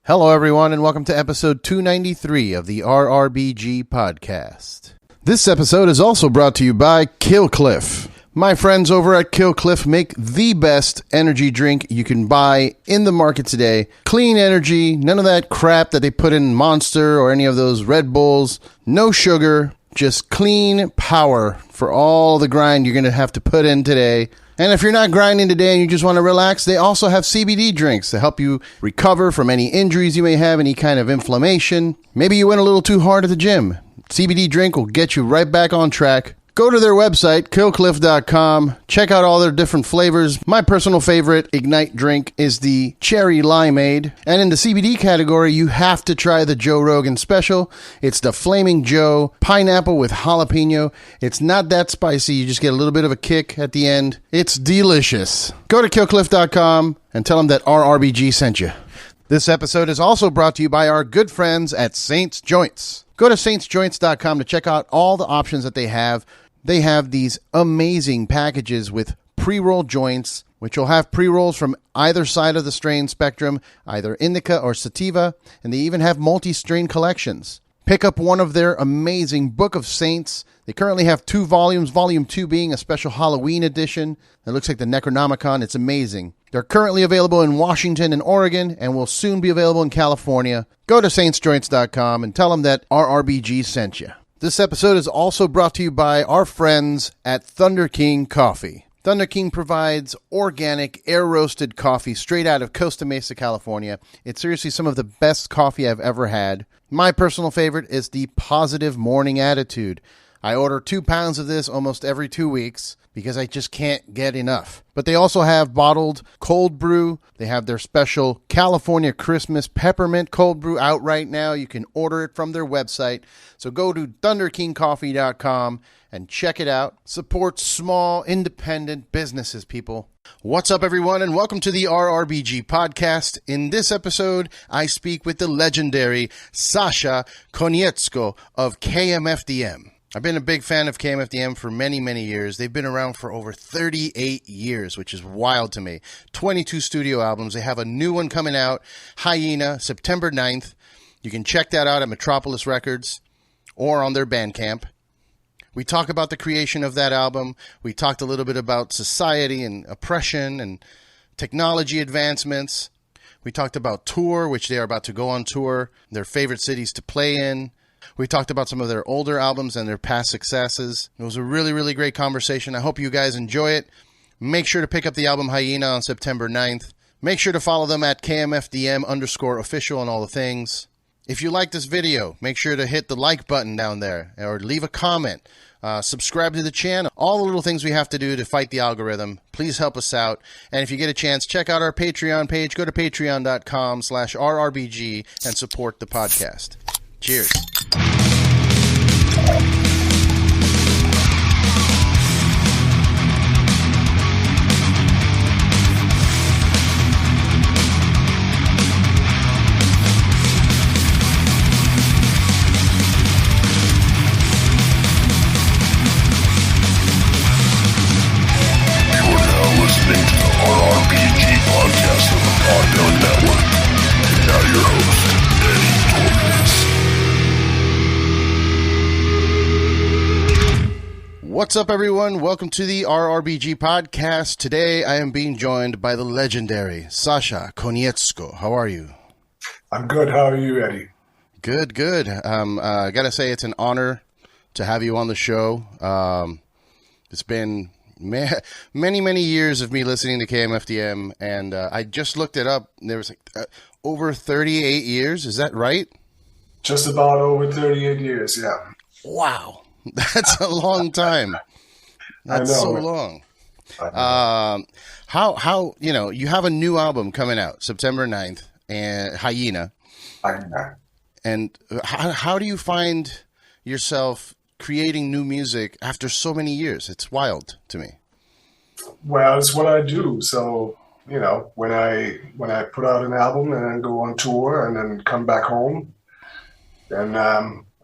Hello, everyone, and welcome to episode 293 of the RRBG podcast. This episode is also brought to you by Killcliff. My friends over at Killcliff make the best energy drink you can buy in the market today. Clean energy, none of that crap that they put in Monster or any of those Red Bulls. No sugar, just clean power for all the grind you're going to have to put in today. And if you're not grinding today and you just want to relax, they also have CBD drinks to help you recover from any injuries you may have, any kind of inflammation. Maybe you went a little too hard at the gym. CBD drink will get you right back on track. Go to their website, killcliff.com. Check out all their different flavors. My personal favorite Ignite drink is the Cherry Limeade. And in the CBD category, you have to try the Joe Rogan Special. It's the Flaming Joe Pineapple with Jalapeno. It's not that spicy. You just get a little bit of a kick at the end. It's delicious. Go to killcliff.com and tell them that RRBG sent you. This episode is also brought to you by our good friends at Saint's Joints. Go to saintsjoints.com to check out all the options that they have. They have these amazing packages with pre-roll joints, which will have pre-rolls from either side of the strain spectrum, either indica or sativa, and they even have multi-strain collections. Pick up one of their amazing Book of Saints. They currently have 2 volumes, volume 2 being a special Halloween edition. It looks like the Necronomicon. It's amazing. They're currently available in Washington and Oregon and will soon be available in California. Go to saintsjoints.com and tell them that RRBG sent you. This episode is also brought to you by our friends at Thunderking Coffee. Thunderking provides organic, air-roasted coffee straight out of Costa Mesa, California. It's seriously some of the best coffee I've ever had. My personal favorite is the Positive Morning Attitude. I order 2 pounds of this almost every 2 weeks because I just can't get enough. But they also have bottled cold brew. They have their special California Christmas peppermint cold brew out right now. You can order it from their website. So go to thunderkingcoffee.com and check it out. Support small, independent businesses, people. What's up, everyone, and welcome to the RRBG podcast. In this episode, I speak with the legendary Sascha Konietzko of KMFDM. I've been a big fan of KMFDM for many, many years. They've been around for over 38 years, which is wild to me. 22 studio albums. They have a new one coming out, HYENA, September 9th. You can check that out at Metropolis Records or on their Bandcamp. We talk about the creation of that album. We talked a little bit about society and oppression and technology advancements. We talked about tour, which they are about to go on tour, their favorite cities to play in. We talked about some of their older albums and their past successes. It was a really, really great conversation. I hope you guys enjoy it. Make sure to pick up the album HYENA on September 9th. Make sure to follow them at KMFDM_official and all the things. If you like this video, make sure to hit the like button down there or leave a comment. Subscribe to the channel. All the little things we have to do to fight the algorithm. Please help us out. And if you get a chance, check out our Patreon page. Go to patreon.com/RRBG and support the podcast. Cheers. What's up, everyone? Welcome to the RRBG podcast. Today, I am being joined by the legendary Sascha Konietzko. How are you? I'm good. How are you, Eddie? Good, good. I gotta say, it's an honor to have you on the show. It's been many, many years of me listening to KMFDM, and I just looked it up. There was over 38 years. Is that right? Just about over 38 years, yeah. Wow. That's a long time. That's so long. How you have a new album coming out September 9th, and HYENA. And how do you find yourself creating new music after so many years? It's wild to me. Well, it's what I do. So, when I put out an album and then go on tour and then come back home, then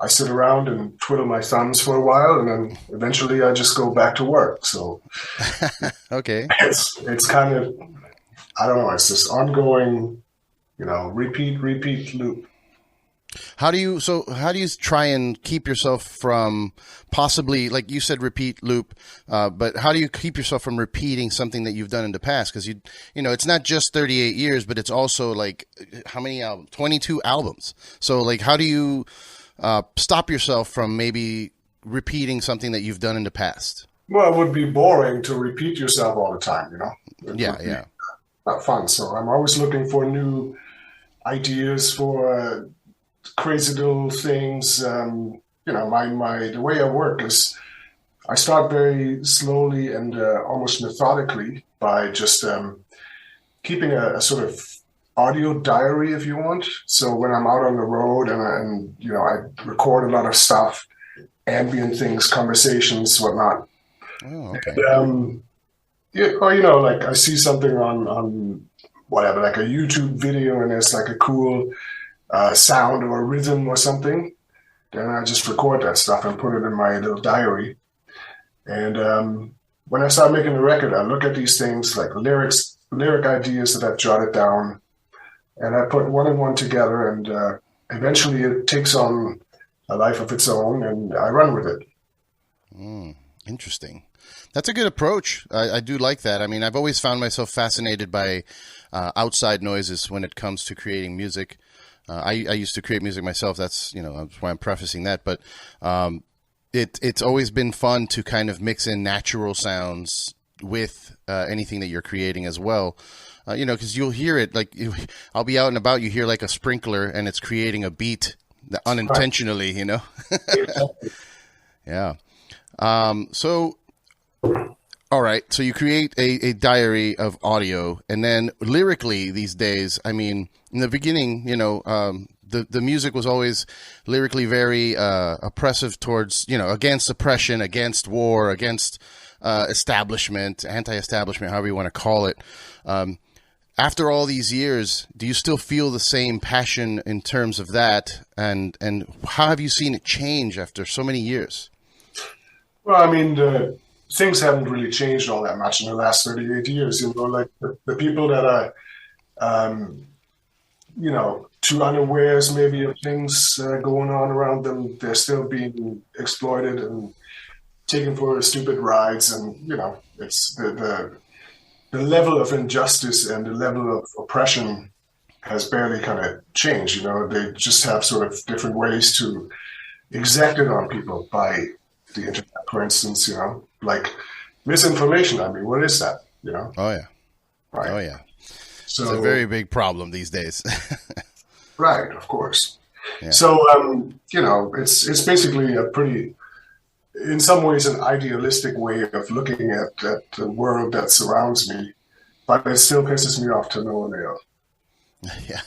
I sit around and twiddle my thumbs for a while, and then eventually I just go back to work. So okay, it's kind of, I don't know, it's this ongoing, repeat, loop. How do you try and keep yourself from possibly, like you said, repeat loop, but how do you keep yourself from repeating something that you've done in the past? Because it's not just 38 years, but it's also like how many albums? 22 albums. So like, how do you stop yourself from maybe repeating something that you've done in the past? Well, it would be boring to repeat yourself all the time, Yeah. Not fun. So I'm always looking for new ideas for crazy little things. The way I work is I start very slowly and almost methodically by just keeping a sort of audio diary, if you want. So when I'm out on the road and I record a lot of stuff, ambient things, conversations, whatnot. Oh, okay. And, like I see something on whatever, like a YouTube video, and there's like a cool sound or a rhythm or something, then I just record that stuff and put it in my little diary. And when I start making a record, I look at these things like lyric ideas that I've jotted down, and I put one and one together, and eventually it takes on a life of its own, and I run with it. Interesting. That's a good approach. I do like that. I mean, I've always found myself fascinated by outside noises when it comes to creating music. I used to create music myself. That's why I'm prefacing that. But it's always been fun to kind of mix in natural sounds with anything that you're creating as well. Because you'll hear it, like I'll be out and about, you hear like a sprinkler and it's creating a beat unintentionally, Yeah. So, all right. So you create a diary of audio, and then lyrically these days, I mean, in the beginning, the music was always lyrically very oppressive towards, against oppression, against war, against establishment, anti-establishment, however you want to call it. After all these years, do you still feel the same passion in terms of that? And how have you seen it change after so many years? Well, I mean, things haven't really changed all that much in the last 38 years. Like the people that are, too unawares maybe of things going on around them, they're still being exploited and taken for stupid rides. And, it's the level of injustice and the level of oppression has barely kind of changed. They just have sort of different ways to exact it on people by the internet, for instance, like misinformation. I mean, what is that? Oh yeah. Right. Oh yeah. So, it's a very big problem these days. Right, of course. Yeah. So, it's basically a pretty, in some ways, an idealistic way of looking at the world that surrounds me, but it still pisses me off to no avail. Yeah.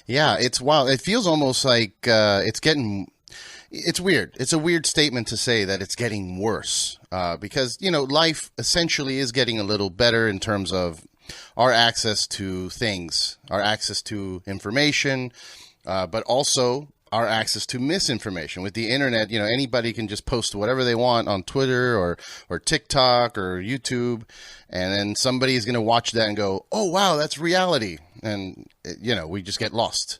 Yeah, it's wild. It feels almost like it's weird. It's a weird statement to say that it's getting worse because, life essentially is getting a little better in terms of our access to things, our access to information, but also our access to misinformation. With the internet, anybody can just post whatever they want on Twitter or TikTok or YouTube, and then somebody is going to watch that and go, oh, wow, that's reality. And, we just get lost.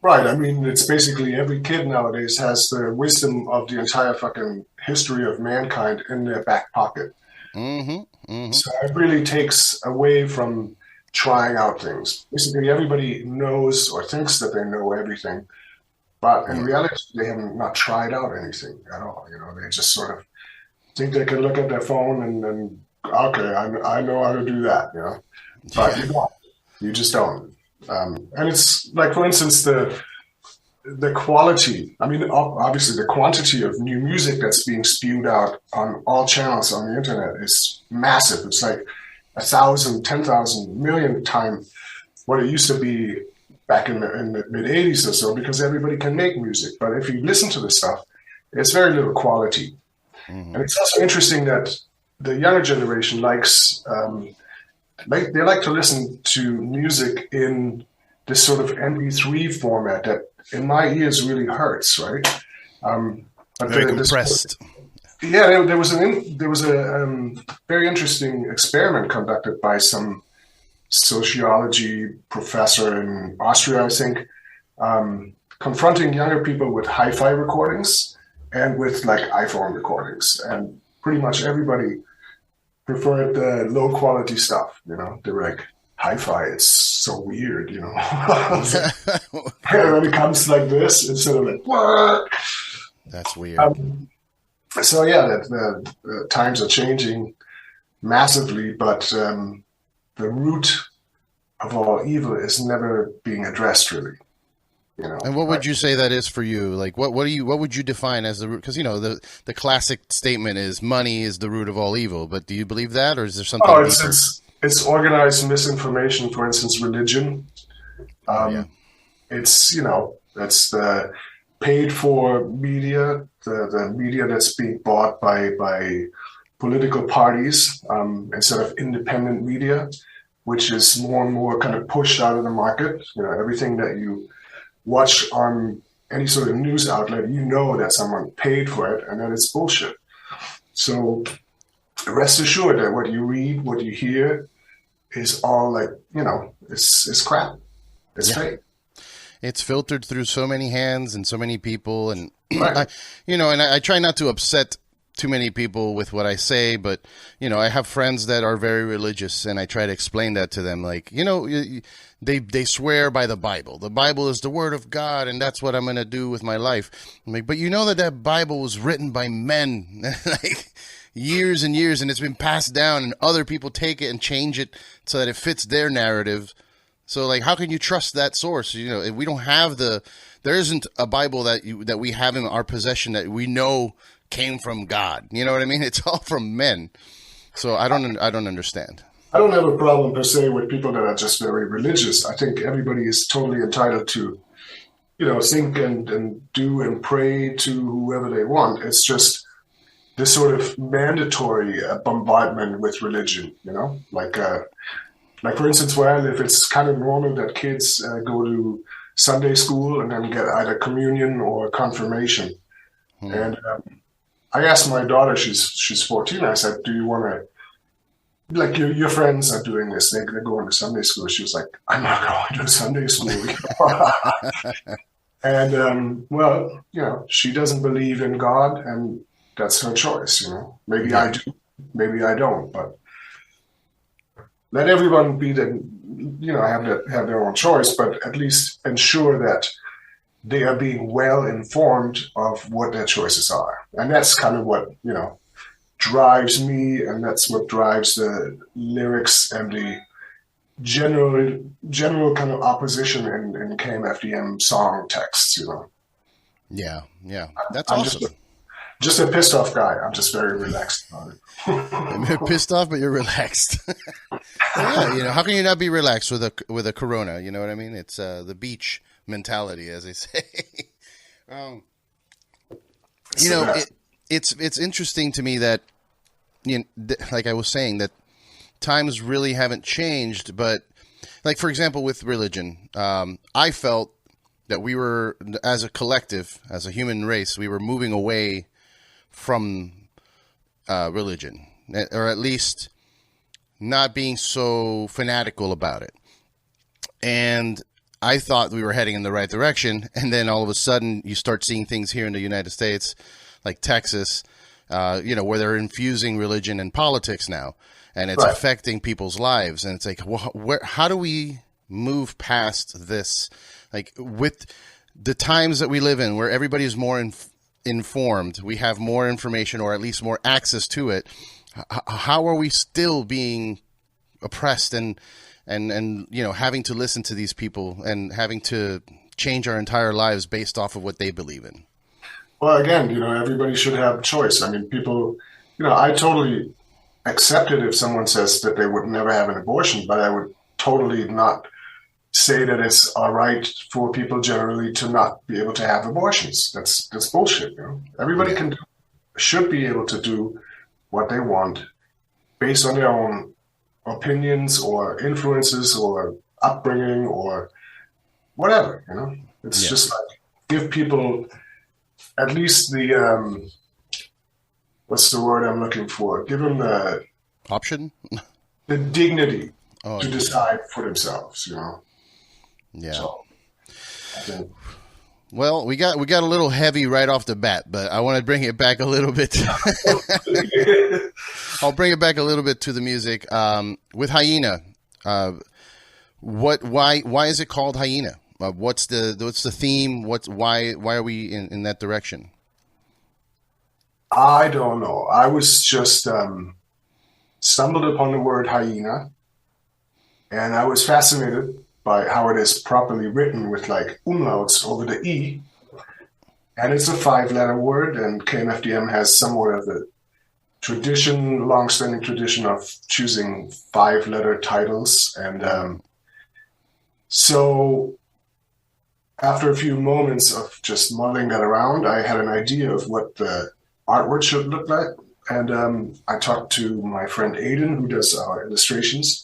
Right. I mean, it's basically every kid nowadays has the wisdom of the entire fucking history of mankind in their back pocket. Mm-hmm. Mm-hmm. So it really takes away from trying out things. Basically, everybody knows or thinks that they know everything, but in reality, they have not tried out anything at all. They just sort of think they can look at their phone and okay, I know how to do that. But you don't. You just don't. And it's like, for instance, the quality, I mean, obviously the quantity of new music that's being spewed out on all channels on the internet is massive. It's like 1,000, 10,000, million times what it used to be back in the mid 80s or so, because everybody can make music. But if you listen to this stuff, it's very little quality. Mm-hmm. And it's also interesting that the younger generation likes, they like to listen to music in this sort of MP3 format that in my ears really hurts, right? But very compressed. There was a very interesting experiment conducted by some sociology professor in Austria, I think, confronting younger people with hi-fi recordings and with like iPhone recordings, and pretty much everybody preferred the low quality stuff. They were like, hi-fi, it's so weird, And when it comes like this, it's sort of like, what? That's weird. So yeah, the times are changing massively, but the root of all evil is never being addressed, really. And what would you say that is for you? Like, what would you define as the root? Because the classic statement is money is the root of all evil. But do you believe that, or is there something? Oh, it's organized misinformation. For instance, religion. It's that's the paid for media, the media that's being bought by political parties instead of independent media, which is more and more kind of pushed out of the market. Everything that you watch on any sort of news outlet, that someone paid for it, and that it's bullshit. So rest assured that what you read, what you hear, is all like, it's crap. It's fake. It's filtered through so many hands and so many people, and right. I try not to upset too many people with what I say, but I have friends that are very religious, and I try to explain that to them. Like, they swear by the Bible. The Bible is the word of God, and that's what I'm going to do with my life. I'm like, but that Bible was written by men, like years and years, and it's been passed down, and other people take it and change it so that it fits their narrative. So, like, how can you trust that source? If we don't have there isn't a Bible that we have in our possession that we know came from God. You know what I mean? It's all from men. So I don't understand. I don't have a problem per se with people that are just very religious. I think everybody is totally entitled to, think and do and pray to whoever they want. It's just this sort of mandatory bombardment with religion, like for instance, where I live, it's kind of normal that kids go to Sunday school and then get either communion or confirmation. And I asked my daughter, she's 14, I said, do you want to, like, your friends are doing this, they're going to Sunday school. She was like, I'm not going to Sunday school. And, she doesn't believe in God, and that's her choice, Maybe I do, maybe I don't, but let everyone be have their own choice, but at least ensure that they are being well informed of what their choices are. And that's kind of what, drives me, and that's what drives the lyrics and the general kind of opposition in KMFDM song texts, Yeah. That's awesome. Just a pissed off guy. I'm just very relaxed about it. You're pissed off, but you're relaxed. Yeah, how can you not be relaxed with a Corona? You know what I mean? It's the beach mentality, as they say. It's interesting to me that, like I was saying, that times really haven't changed. But, like, for example, with religion, I felt that we were, as a collective, as a human race, we were moving away from religion, or at least not being so fanatical about it. And I thought we were heading in the right direction, and then all of a sudden you start seeing things here in the United States, like Texas, where they're infusing religion and politics now, and it's affecting people's lives. And it's like, how do we move past this? Like, with the times that we live in, where everybody is more informed, we have more information, or at least more access to it. How are we still being oppressed and having to listen to these people and having to change our entire lives based off of what they believe in? Well, again, everybody should have choice. I mean, people, I totally accept it if someone says that they would never have an abortion, but I would totally not say that it's all right for people generally to not be able to have abortions. That's bullshit. Everybody should be able to do what they want based on their own opinions or influences or upbringing or whatever. It's just like, give people at least the what's the word I'm looking for? Give them the option, the dignity to decide for themselves, you know. Yeah. So, I think. Well, we got a little heavy right off the bat, but I want to bring it back a little bit. I'll bring it back a little bit to the music. With Hyena, why is it called Hyena? What's the theme? Why are we in that direction? I don't know. I was just stumbled upon the word hyena, and I was fascinated by how it is properly written with like umlauts over the E. And it's a 5-letter word, and KMFDM has somewhat of a tradition, long-standing tradition of choosing 5-letter titles. And so after a few moments of just muddling that around, I had an idea of what the artwork should look like. And I talked to my friend Aiden, who does our illustrations.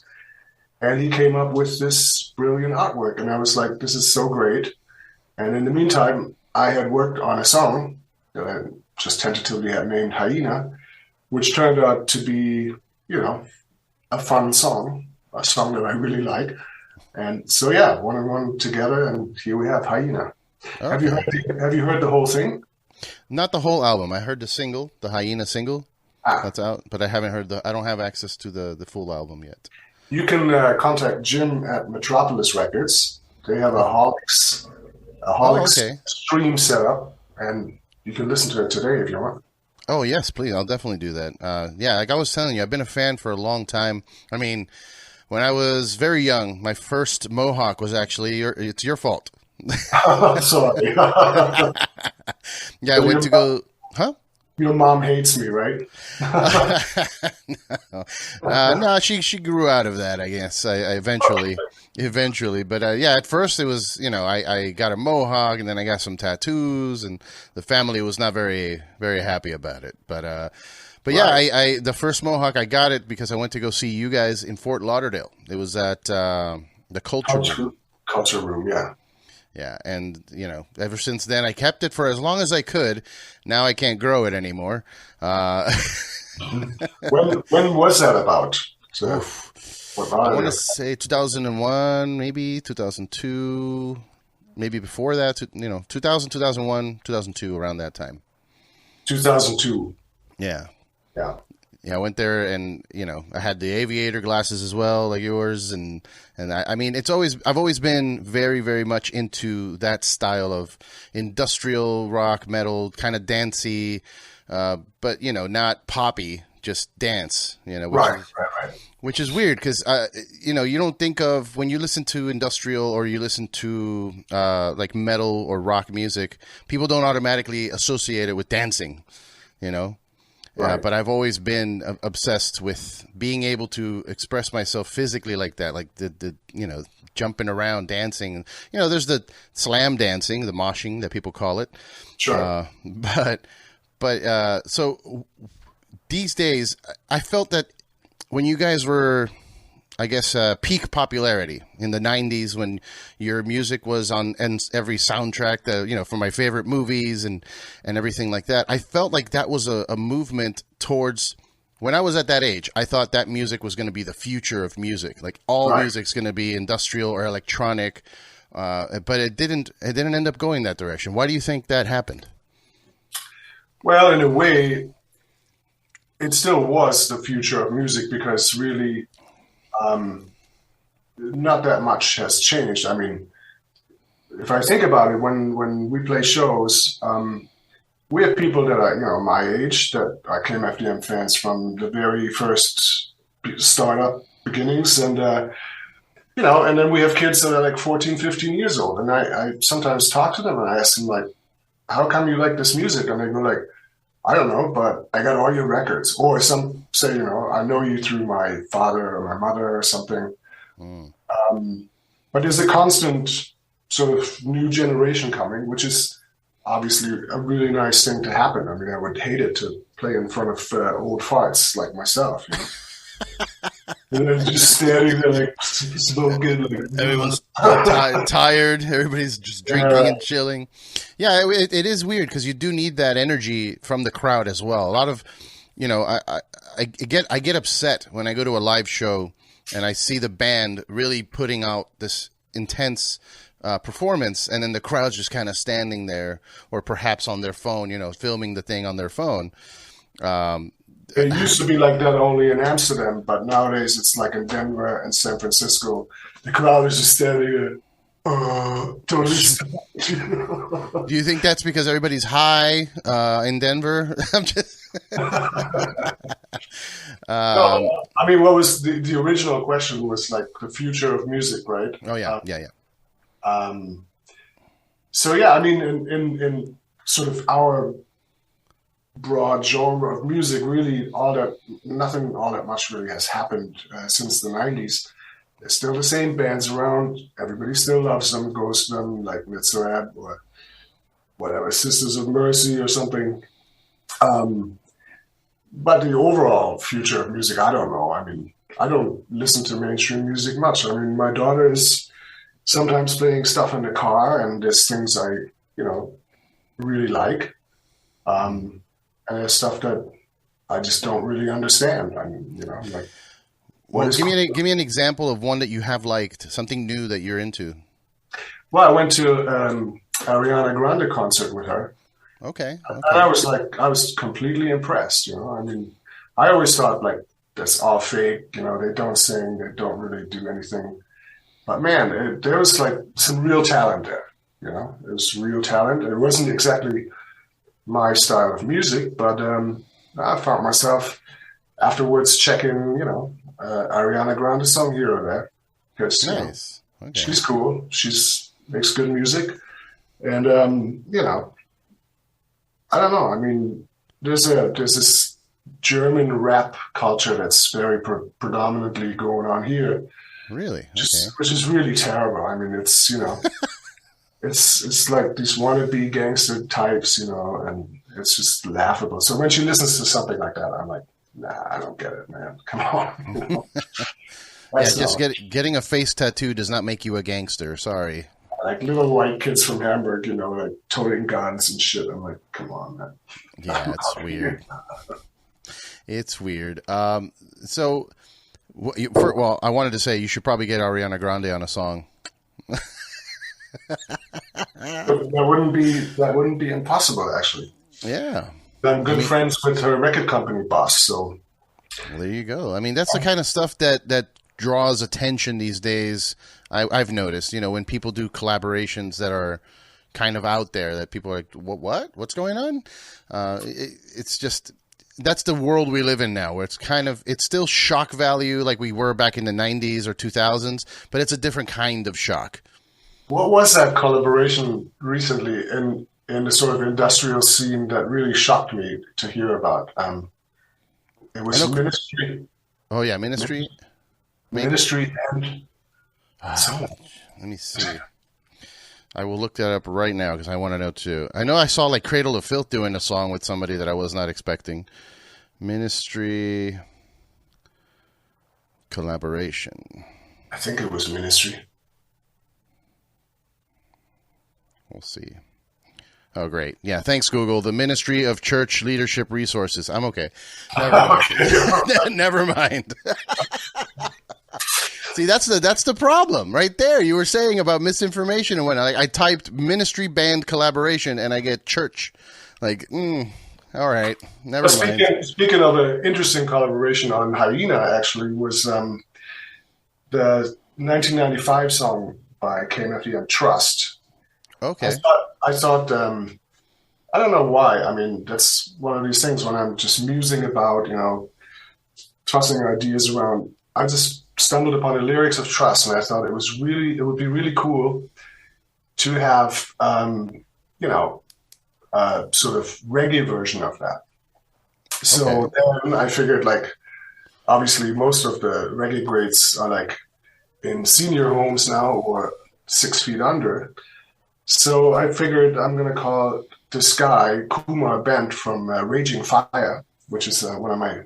And he came up with this brilliant artwork. And I was like, this is so great. And in the meantime, I had worked on a song that I just tentatively had named Hyena, which turned out to be, you know, a fun song, a song that I really like. And so, yeah, one and one together, and here we have Hyena. Okay. Have you heard the whole thing? Not the whole album. I heard the single, the Hyena single. That's out, but I haven't heard I don't have access to the full album yet. You can contact Jim at Metropolis Records. They have a Holix stream set up, and you can listen to it today if you want. Oh, yes, please. I'll definitely do that. Yeah, like I was telling you, I've been a fan for a long time. I mean, when I was very young, my first mohawk was actually it's your fault. I'm sorry. Yeah, I went to go... Huh? Your mom hates me, right? No, she grew out of that, I guess. I eventually, but yeah, at first it was, you know, I got a mohawk and then I got some tattoos, and the family was not very happy about it. But yeah, I the first mohawk I got it because I went to go see you guys in Fort Lauderdale. It was at the Culture Room, yeah. Yeah, and, you know, ever since then, I kept it for as long as I could. Now I can't grow it anymore. When was that about? So, I want to say 2001, maybe 2002, maybe before that, 2000, 2001, 2002, around that time. 2002. Yeah. Yeah. Yeah, I went there, and, you know, I had the aviator glasses as well, like yours, and I mean, I've always been very, very much into that style of industrial rock, metal, kind of dancey, but, you know, not poppy, just dance, you know. Right. Which is weird, because, you know, you don't think of, when you listen to industrial or you listen to, like, metal or rock music, people don't automatically associate it with dancing, you know. Right. But I've always been obsessed with being able to express myself physically like that, like the you know, jumping around, dancing. You know, there's the slam dancing, the moshing that people call it. Sure. But so these days, I felt that when you guys were, I guess, peak popularity in the 90s, when your music was on every soundtrack, you know, for my favorite movies and everything like that, I felt like that was a movement towards, when I was at that age, I thought that music was going to be the future of music. Like, all music's going to be industrial or electronic, but it didn't end up going that direction. Why do you think that happened? Well, in a way, it still was the future of music, because really, not that much has changed. I mean, if I think about it, when we play shows, we have people that are, you know, my age, that are KMFDM fans from the very first startup beginnings, and you know, and then we have kids that are like 14, 15 years old, and I sometimes talk to them and I ask them, like, how come you like this music? And they go like, I don't know, but I got all your records. Or some say, you know, I know you through my father or my mother or something. But there's a constant sort of new generation coming, which is obviously a really nice thing to happen. I mean, I would hate it to play in front of old farts like myself, you know. And they're just standing there like smoking. Like, everyone's tired. Everybody's just drinking and chilling. Yeah, it is weird, because you do need that energy from the crowd as well. A lot of, you know, I get upset when I go to a live show and I see the band really putting out this intense performance, and then the crowd's just kind of standing there, or perhaps on their phone, filming the thing on their phone. It used to be like that only in Amsterdam, but nowadays it's like in Denver and San Francisco. The crowd is just standing there. Totally. Do you think that's because everybody's high in Denver? I'm just. No, I mean, what was the original question was like the future of music, right? Oh yeah, yeah. So yeah, I mean, in sort of our broad genre of music, really, nothing all that much really has happened since the 90s. There's still the same bands around. Everybody still loves them, goes to them, like Mitzrayab or whatever, Sisters of Mercy or something. But the overall future of music, I don't know. I mean, I don't listen to mainstream music much. I mean, my daughter is sometimes playing stuff in the car, and there's things I, really like. And there's stuff that I just don't really understand. I mean, like. Well, give me an example of one that you have liked, something new that you're into. Well, I went to Ariana Grande concert with her. Okay. And I was completely impressed. I mean, I always thought like that's all fake. They don't sing, they don't really do anything. But man, there was like some real talent there. It was real talent. It wasn't exactly my style of music, but I found myself afterwards checking, Ariana Grande song here or there, because nice. Okay. She's cool. Makes good music, and I don't know. I mean, there's this German rap culture that's very predominantly going on here. Really, which is really terrible. I mean, it's it's like these wannabe gangster types, and it's just laughable. So when she listens to something like that, I'm like, nah, I don't get it, man. Come on. Yeah, just getting a face tattoo does not make you a gangster. Sorry. Like little white kids from Hamburg, like toting guns and shit. I'm like, come on, man. Yeah, it's weird. It's weird. So, I wanted to say you should probably get Ariana Grande on a song. That wouldn't be impossible, actually. Yeah. I'm good friends with her record company boss, so. Well, there you go. I mean, that's the kind of stuff that draws attention these days. I've noticed, when people do collaborations that are kind of out there, that people are like, what's going on? It's just, that's the world we live in now, where it's still shock value like we were back in the 90s or 2000s, but it's a different kind of shock. What was that collaboration recently in the sort of industrial scene that really shocked me to hear about? It was Ministry. Oh yeah, Ministry. Ministry and let me see. I will look that up right now because I want to know too. I know I saw like Cradle of Filth doing a song with somebody that I was not expecting. Ministry collaboration. I think it was Ministry. We'll see. Oh, great. Yeah, thanks, Google. The Ministry of Church Leadership Resources. I'm okay. Never mind. See, that's the problem right there. You were saying about misinformation and whatnot. I typed ministry band collaboration and I get church. Like, all right. Never mind. Speaking of an interesting collaboration on Hyena, actually, was the 1995 song by KMFDM, Trust. Okay. I thought I don't know why. I mean, that's one of these things when I'm just musing about, tossing ideas around. I just stumbled upon the lyrics of Trust, and I thought it would be really cool to have, sort of reggae version of that. So then I figured, like, obviously most of the reggae greats are like in senior homes now or 6 feet under. So I figured I'm going to call this guy Kumar Bent from Raging Fire, which is one of my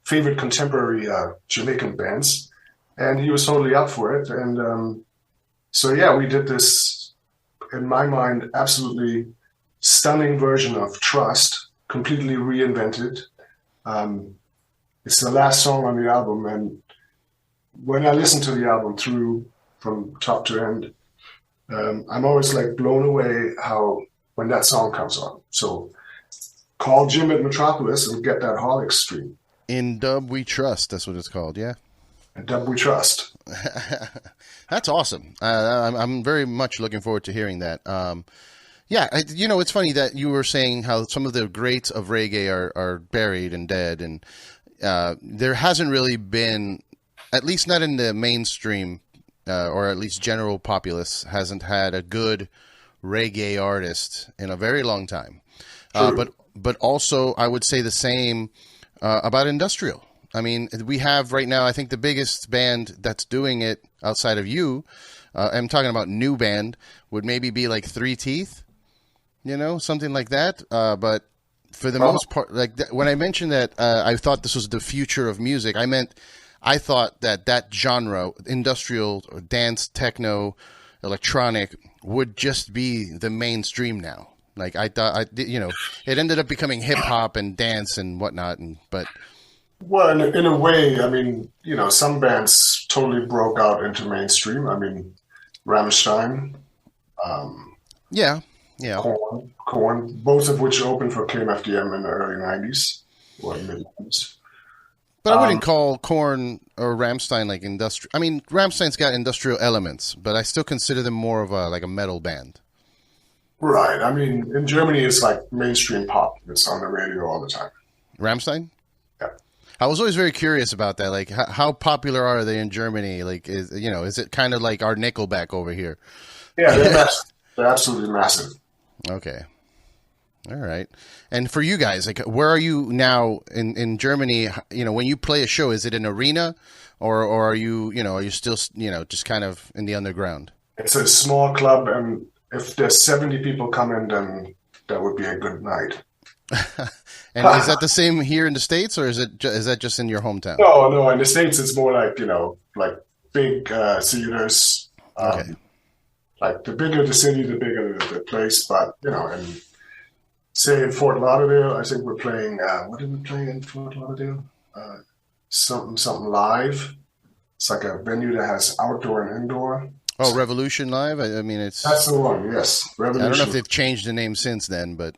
favorite contemporary Jamaican bands. And he was totally up for it. And we did this, in my mind, absolutely stunning version of Trust, completely reinvented. It's the last song on the album, and when I listen to the album through from top to end, I'm always like blown away how when that song comes on. So call Jim at Metropolis and get that Holic stream. In Dub We Trust, that's what it's called, yeah? In Dub We Trust. That's awesome. I'm very much looking forward to hearing that. It's funny that you were saying how some of the greats of reggae are buried and dead, and there hasn't really been, at least not in the mainstream, or at least general populace, hasn't had a good reggae artist in a very long time. But also, I would say the same about industrial. I mean, we have right now, I think the biggest band that's doing it outside of you, I'm talking about new band, would maybe be like Three Teeth, something like that. But for the most part, when I mentioned that I thought this was the future of music, I thought that genre, industrial, dance, techno, electronic, would just be the mainstream now. Like I thought, it ended up becoming hip hop and dance and whatnot. Well, in a way, I mean, some bands totally broke out into mainstream. I mean, Rammstein, Korn, both of which opened for KMFDM in the early '90s or mid-90s. But I wouldn't call Korn or Rammstein like industrial. I mean, Rammstein's got industrial elements, but I still consider them more of a metal band. Right. I mean, in Germany, it's like mainstream pop. It's on the radio all the time. Rammstein? Yeah. I was always very curious about that. Like, how popular are they in Germany? Like, is it kind of like our Nickelback over here? Yeah, they're massive. They're absolutely massive. Okay. All right. And for you guys, like, where are you now in Germany? When you play a show, is it an arena or are you still, just kind of in the underground? It's a small club, and if there's 70 people coming, then that would be a good night. And is that the same here in the States, or is that just in your hometown? No. In the States, it's more like, like big theaters. Okay. Like the bigger the city, the bigger the place. But, and say in Fort Lauderdale, I think we're playing, what did we play in Fort Lauderdale? Something live. It's like a venue that has outdoor and indoor. Oh, Revolution Live? I mean, that's the one, yes. Revolution. I don't know if they've changed the name since then, but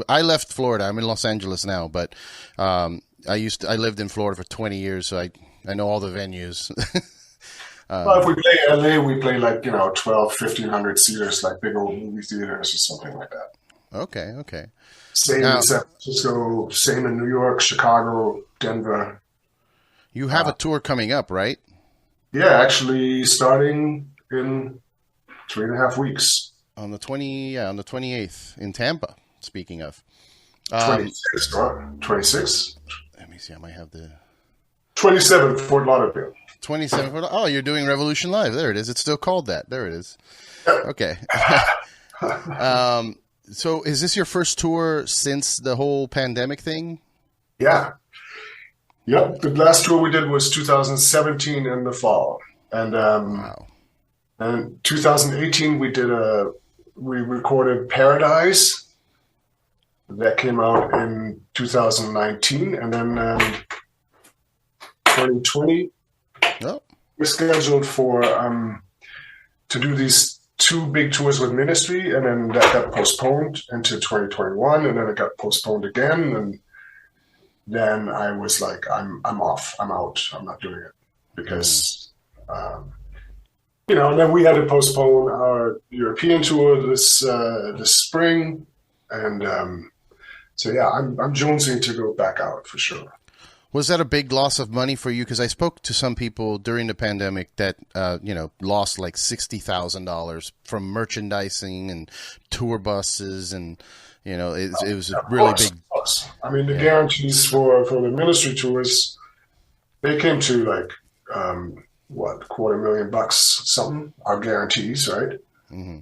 I left Florida. I'm in Los Angeles now, but I lived in Florida for 20 years, so I know all the venues. Well, if we play LA, we play like, 12, 1,500 seaters, like big old movie theaters or something like that. Okay. Same in San Francisco, same in New York, Chicago, Denver. You have a tour coming up, right? Yeah, actually starting in 3.5 weeks. On the 28th in Tampa, speaking of. 26, right? 26? Let me see, I might have the... 27, Fort Lauderdale. 27, oh, you're doing Revolution Live. There it is. It's still called that. There it is. Okay. So is this your first tour since the whole pandemic thing? Yeah. Yep. The last tour we did was 2017 in the fall. And wow. And 2018 we recorded Paradise. That came out in 2019, and then 2020 we're scheduled for to do these 2 big tours with Ministry, and then that got postponed into 2021, and then it got postponed again, and then I was like, I'm off, I'm out, I'm not doing it because. And then we had to postpone our European tour this spring, and so yeah, I'm jonesing to go back out for sure. Was that a big loss of money for you? Because I spoke to some people during the pandemic that lost like $60,000 from merchandising and tour buses, and it was a really big. I mean, the guarantees for the Ministry tours, they came to like. $250,000 something, our guarantees, right? Mm-hmm.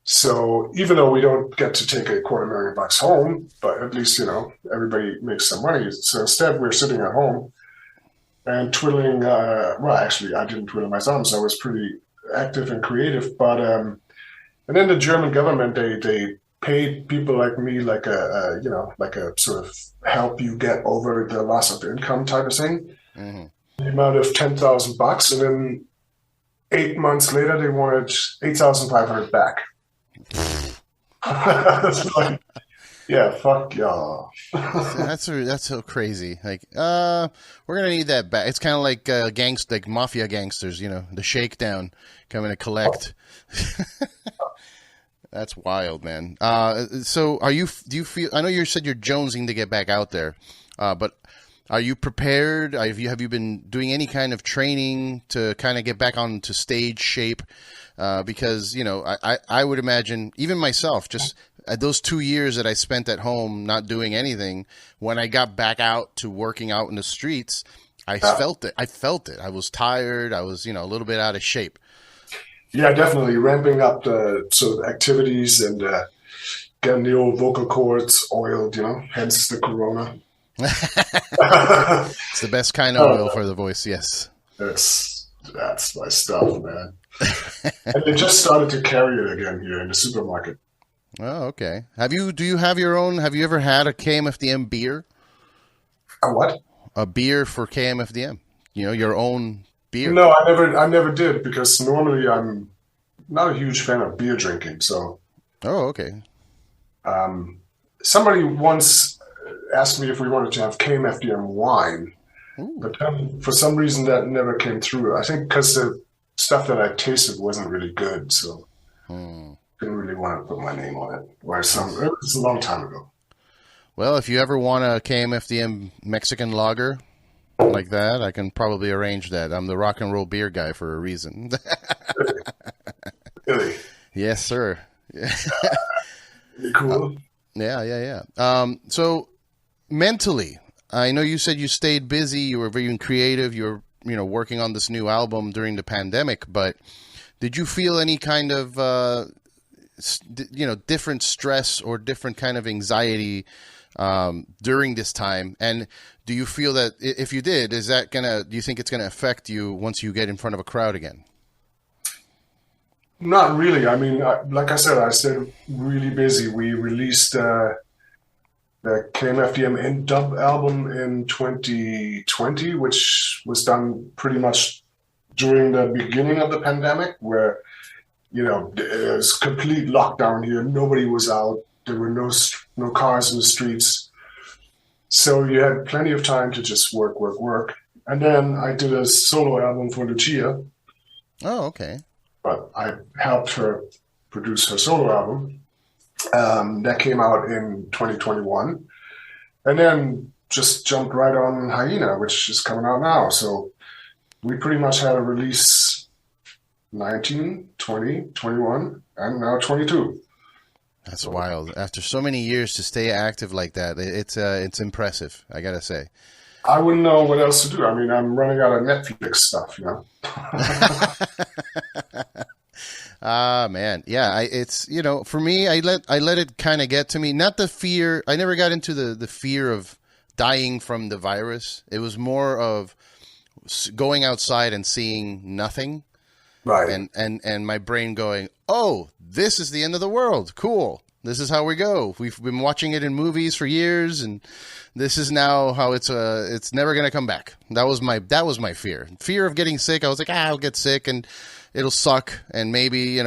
So even though we don't get to take $250,000 home, but at least, everybody makes some money. So instead we're sitting at home and twiddling, actually I didn't twiddle my thumbs. I was pretty active and creative, but, and then the German government, they paid people like me, like a sort of help you get over the loss of income type of thing. Mm-hmm. the amount of $10,000, and then 8 months later they wanted 8,500 back. It's like, yeah, fuck y'all. That's so crazy. Like, we're gonna need that back. It's kind of like like mafia gangsters, the shakedown coming to collect. That's wild, man. So do you feel? I know you said you're jonesing to get back out there, but are you prepared? Have you been doing any kind of training to kind of get back onto stage shape? Because I would imagine even myself just. Those 2 years that I spent at home not doing anything, when I got back out to working out in the streets, I felt it. I was tired. I was, a little bit out of shape. Yeah, definitely ramping up the sort of activities and getting the old vocal cords oiled, hence the corona. It's the best kind of oil for the voice, yes. That's my stuff, man. And they just started to carry it again here in the supermarket. Oh, okay. Have you ever had a KMFDM beer? A what? A beer for KMFDM. Your own beer. No, I never did, because normally I'm not a huge fan of beer drinking, so. Oh, okay. Somebody once asked me if we wanted to have KMFDM wine. Ooh. But then for some reason that never came through. I think because the stuff that I tasted wasn't really good, so. Didn't really want to put my name on it. It was a long time ago. Well, if you ever want a KMFDM Mexican lager like that, I can probably arrange that. I'm the rock and roll beer guy for a reason. Really? Yes, sir. Cool. Yeah. So mentally, I know you said you stayed busy. You were very creative. You were, working on this new album during the pandemic. But did you feel any kind of different stress or different kind of anxiety during this time? And do you feel that if you did, do you think it's going to affect you once you get in front of a crowd again? Not really. I mean, like I said, I stayed really busy. We released the KMFDM In-Dub album in 2020, which was done pretty much during the beginning of the pandemic, where it was complete lockdown here. Nobody was out. There were no cars in the streets. So you had plenty of time to just work. And then I did a solo album for Lucia. Oh, okay. But I helped her produce her solo album. That came out in 2021. And then just jumped right on Hyena, which is coming out now. So we pretty much had a release 19, 20, 21, and now 22. That's wild. After so many years to stay active like that, it's impressive, I gotta say. I wouldn't know what else to do. I mean, I'm running out of Netflix stuff, Man. Yeah, it's, for me, I let it kind of get to me. Not the fear. I never got into the fear of dying from the virus. It was more of going outside and seeing nothing. Right. And my brain going, oh, this is the end of the world. Cool. This is how we go. We've been watching it in movies for years, and this is now how it's never going to come back. That was my fear. Fear of getting sick. I was like, I'll get sick and it'll suck, and maybe,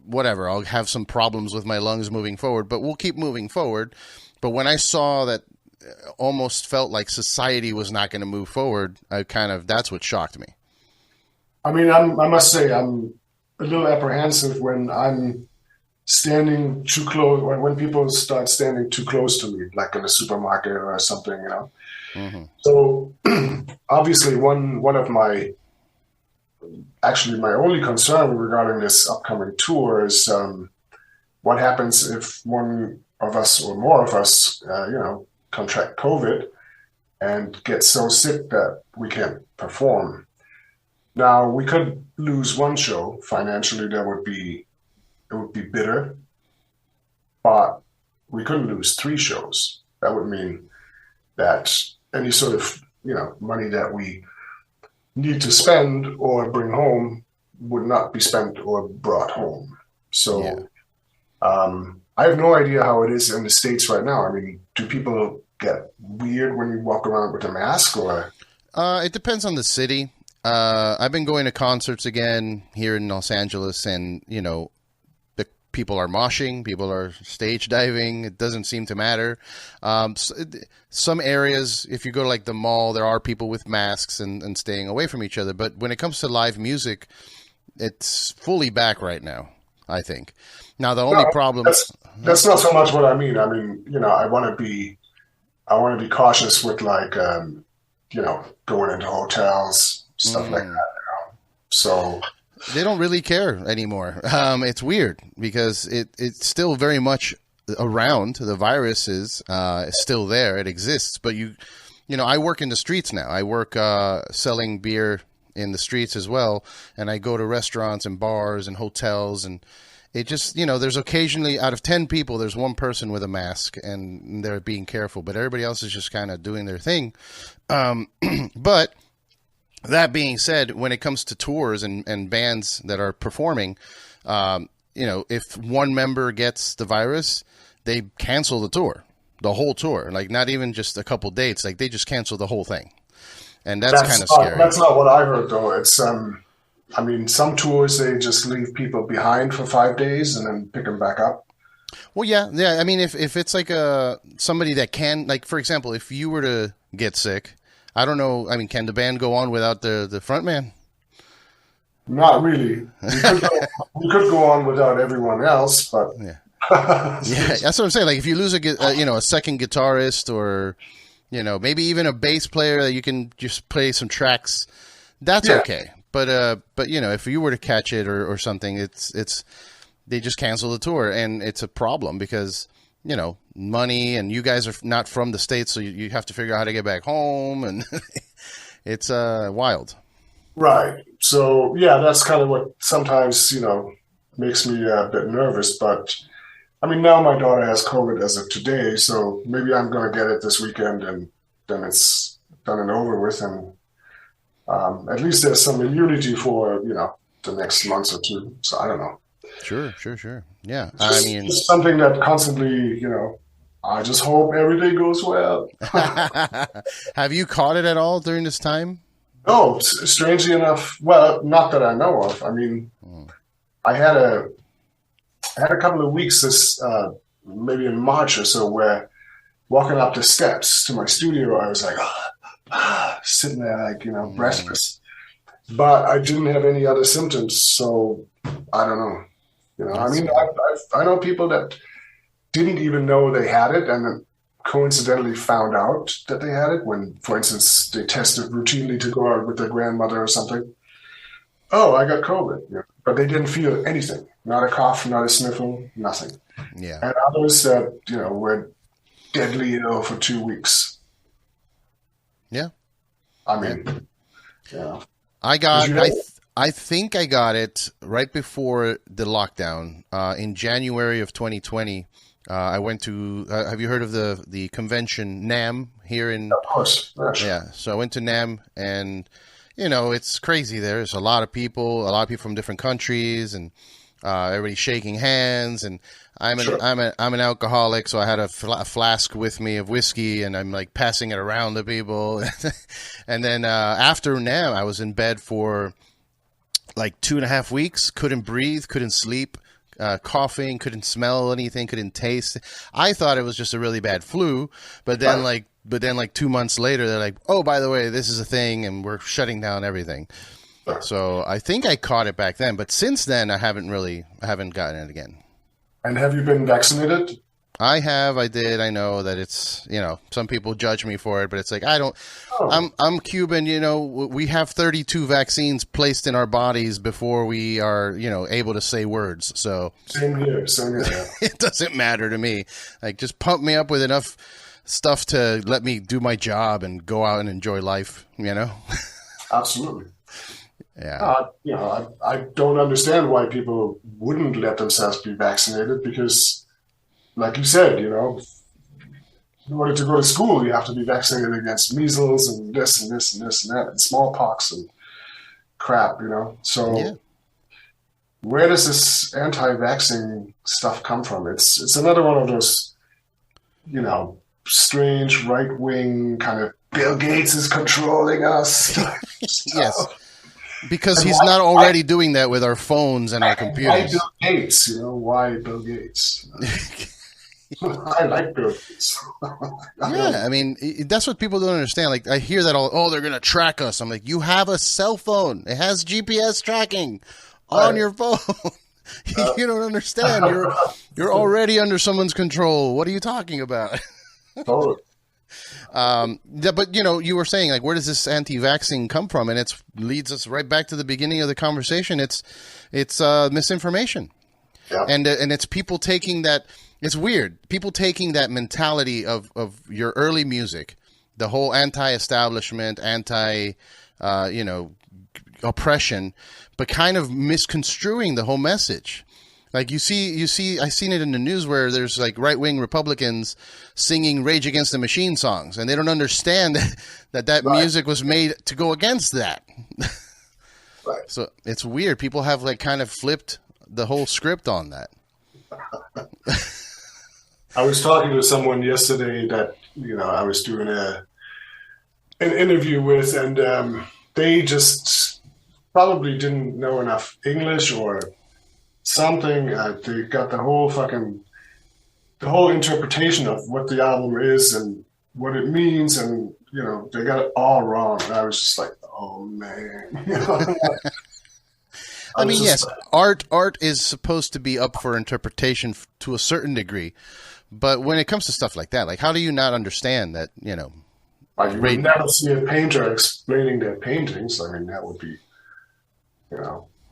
whatever. I'll have some problems with my lungs moving forward, but we'll keep moving forward. But when I saw that almost felt like society was not going to move forward, that's what shocked me. I mean, I must say, I'm a little apprehensive when I'm standing too close, when people start standing too close to me, like in a supermarket or something, Mm-hmm. So obviously my only concern regarding this upcoming tour is what happens if one of us or more of us, contract COVID and get so sick that we can't perform. Now, we could lose one show. Financially, it would be bitter, but we couldn't lose 3 shows. That would mean that any sort of, money that we need to spend or bring home would not be spent or brought home. So, yeah. I have no idea how it is in the States right now. I mean, do people get weird when you walk around with a mask, or? It depends on the city. I've been going to concerts again here in Los Angeles, and the people are moshing, people are stage diving. It doesn't seem to matter. Some areas, if you go to like the mall, there are people with masks and staying away from each other. But when it comes to live music, it's fully back right now, I think. Now the only problem that's not so much what I mean. I mean, I want to be cautious with like going into hotels, stuff like that. So they don't really care anymore. It's weird because it's still very much around. The virus is still there. It exists, but I work in the streets now. I work selling beer in the streets as well, and I go to restaurants and bars and hotels, and it just, there's occasionally, out of 10 people, there's one person with a mask, and they're being careful, but everybody else is just kind of doing their thing. But that being said, when it comes to tours and bands that are performing, if one member gets the virus, they cancel the tour, the whole tour, like not even just a couple dates, like they just cancel the whole thing. And that's kind of scary. That's not what I heard, though. It's, some tours, they just leave people behind for 5 days and then pick them back up. Well, yeah. I mean, if it's like somebody that can, like, for example, if you were to get sick, I don't know. I mean, can the band go on without the front man? Not really. We could go on without everyone else, but yeah, that's what I'm saying. Like, if you lose a second guitarist, or maybe even a bass player that you can just play some tracks, that's okay. But if you were to catch it or something, it's they just cancel the tour, and it's a problem because money, and you guys are not from the States, so you have to figure out how to get back home, and it's wild. Right. So yeah, that's kind of what sometimes makes me a bit nervous. But I mean, now my daughter has COVID as of today, so maybe I'm going to get it this weekend, and then it's done and over with, and at least there's some immunity for the next month or two. So I don't know. Sure. Yeah, it's something that constantly, I just hope every day goes well. Have you caught it at all during this time? No, strangely enough, well, not that I know of. I mean, I had a couple of weeks this maybe in March or so, where walking up the steps to my studio, I was like sitting there like breathless, but I didn't have any other symptoms, so I don't know. I mean, I know people that didn't even know they had it, and then coincidentally found out that they had it when, for instance, they tested routinely to go out with their grandmother or something. Oh, I got COVID, but they didn't feel anything, not a cough, not a sniffle, nothing. Yeah. And others that were deadly ill for 2 weeks. Yeah. I mean, I think I got it right before the lockdown in January of 2020. I went to. Have you heard of the convention NAMM here in? Of course. Yeah. So I went to NAMM, and it's crazy there. There's a lot of people from different countries, and everybody shaking hands. And I'm an alcoholic, so I had a flask with me of whiskey, and I'm like passing it around to people. And then after NAMM, I was in bed for like 2.5 weeks, couldn't breathe, couldn't sleep, coughing, couldn't smell anything, couldn't taste. I thought it was just a really bad flu, but then like 2 months later, they're like, oh, by the way, this is a thing, and we're shutting down everything. So I think I caught it back then, but since then I haven't gotten it again. And have you been vaccinated? I have. I did. I know that it's, some people judge me for it, but it's like, I don't, I'm Cuban, we have 32 vaccines placed in our bodies before we are, able to say words. So same here. It doesn't matter to me. Like, just pump me up with enough stuff to let me do my job and go out and enjoy life, Absolutely. Yeah. I don't understand why people wouldn't let themselves be vaccinated, because like you said, in order to go to school, you have to be vaccinated against measles and this and this and this and that, and smallpox and crap, So where does this anti-vaccine stuff come from? It's another one of those, strange right-wing kind of Bill Gates is controlling us. Yes. Because he's not already doing that with our phones and our computers. Why Bill Gates? Why Bill Gates? I like Bill Gates. Yeah, I mean, that's what people don't understand. Like, I hear that all, they're going to track us. I'm like, you have a cell phone. It has GPS tracking on your phone. You don't understand. You're already under someone's control. What are you talking about? Totally. But you were saying, like, where does this anti-vaxxing come from? And it leads us right back to the beginning of the conversation. It's misinformation, and it's people taking that. It's weird. People taking that mentality of your early music, the whole anti-establishment, oppression, but kind of misconstruing the whole message. Like I seen it in the news where there's like right-wing Republicans singing Rage Against the Machine songs, and they don't understand that music was made to go against that. Right. So it's weird. People have like kind of flipped the whole script on that. I was talking to someone yesterday that I was doing an interview with, and they just probably didn't know enough English or something. They got the whole interpretation of what the album is and what it means, and they got it all wrong. And I was just like, oh man. I mean, yes, art is supposed to be up for interpretation to a certain degree, but when it comes to stuff like that, like, how do you not understand that? Like, you would never see a painter explaining their paintings. I mean, that would be,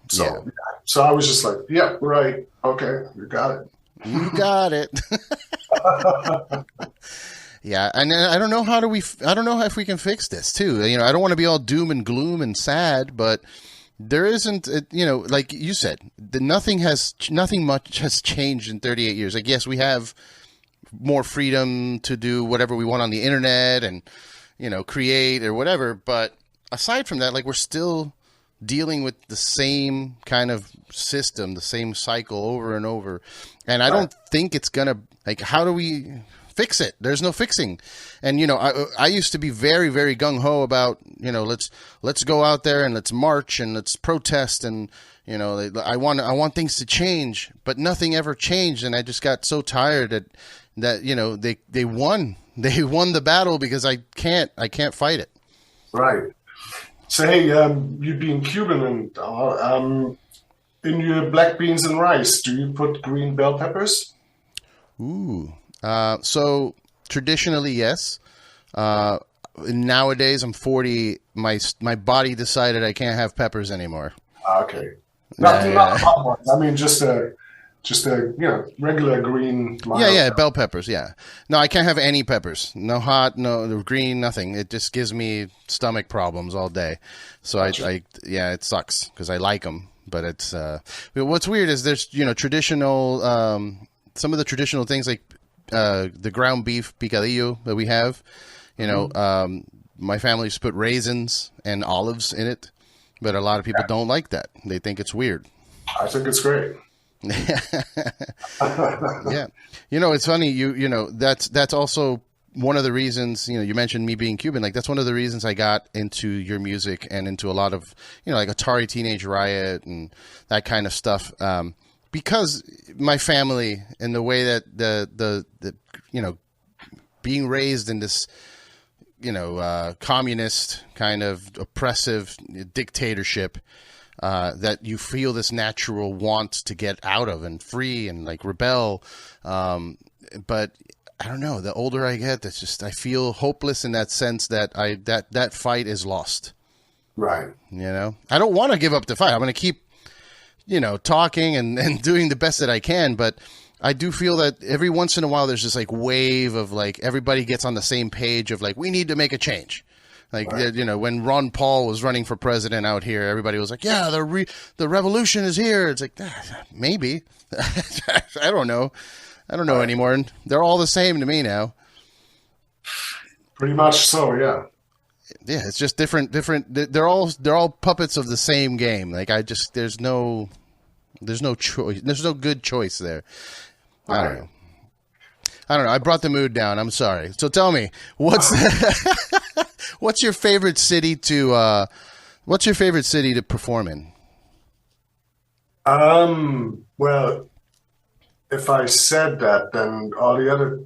So, yeah. So I was just like, yeah, right. Okay, you got it. You got it. Yeah, and I don't know I don't know if we can fix this too. I don't want to be all doom and gloom and sad, but there isn't, like you said, nothing much has changed in 38 years. Like, yes, we have more freedom to do whatever we want on the internet and, create or whatever. But aside from that, like, we're still dealing with the same kind of system, the same cycle over and over. And I don't think it's going to, like, how do we fix it? There's no fixing. And, I used to be very, very gung-ho about, let's go out there and let's march and let's protest. And, I want things to change, but nothing ever changed. And I just got so tired that they won. They won the battle because I can't fight it. Right. So, hey, you being Cuban, and in your black beans and rice, do you put green bell peppers? Ooh. So traditionally, yes. Nowadays, I'm 40. My body decided I can't have peppers anymore. Okay. Not hot ones. I mean, just a regular green. Yeah, bell peppers. Yeah. No, I can't have any peppers. No hot, no green, nothing. It just gives me stomach problems all day. So it sucks because I like them. But it's what's weird is there's traditional some of the traditional things like the ground beef picadillo that we have. My family used to put raisins and olives in it, but a lot of people don't like that. They think it's weird. I think it's great. Yeah. It's funny, that's also one of the reasons, you mentioned me being Cuban, like that's one of the reasons I got into your music and into a lot of, like Atari Teenage Riot and that kind of stuff. Because my family and the way that the being raised in this, communist kind of oppressive dictatorship, that you feel this natural want to get out of and free and like rebel. But I don't know, the older I get, it's just, I feel hopeless in that sense that that fight is lost. Right. I don't want to give up the fight. I'm going to keep, talking and doing the best that I can. But I do feel that every once in a while, there's this like wave of like, everybody gets on the same page of like, we need to make a change. Like, right. When Ron Paul was running for president out here, everybody was like, yeah, the revolution is here. It's like, maybe. I don't know. I don't know anymore. They're all the same to me now. Pretty much so, yeah. Yeah, it's just different. They're all puppets of the same game. Like, there's no choice. There's no good choice there. I don't know. I don't know. I brought the mood down. I'm sorry. So tell me, what's what's your favorite city to perform in? Well, if I said that, then all the other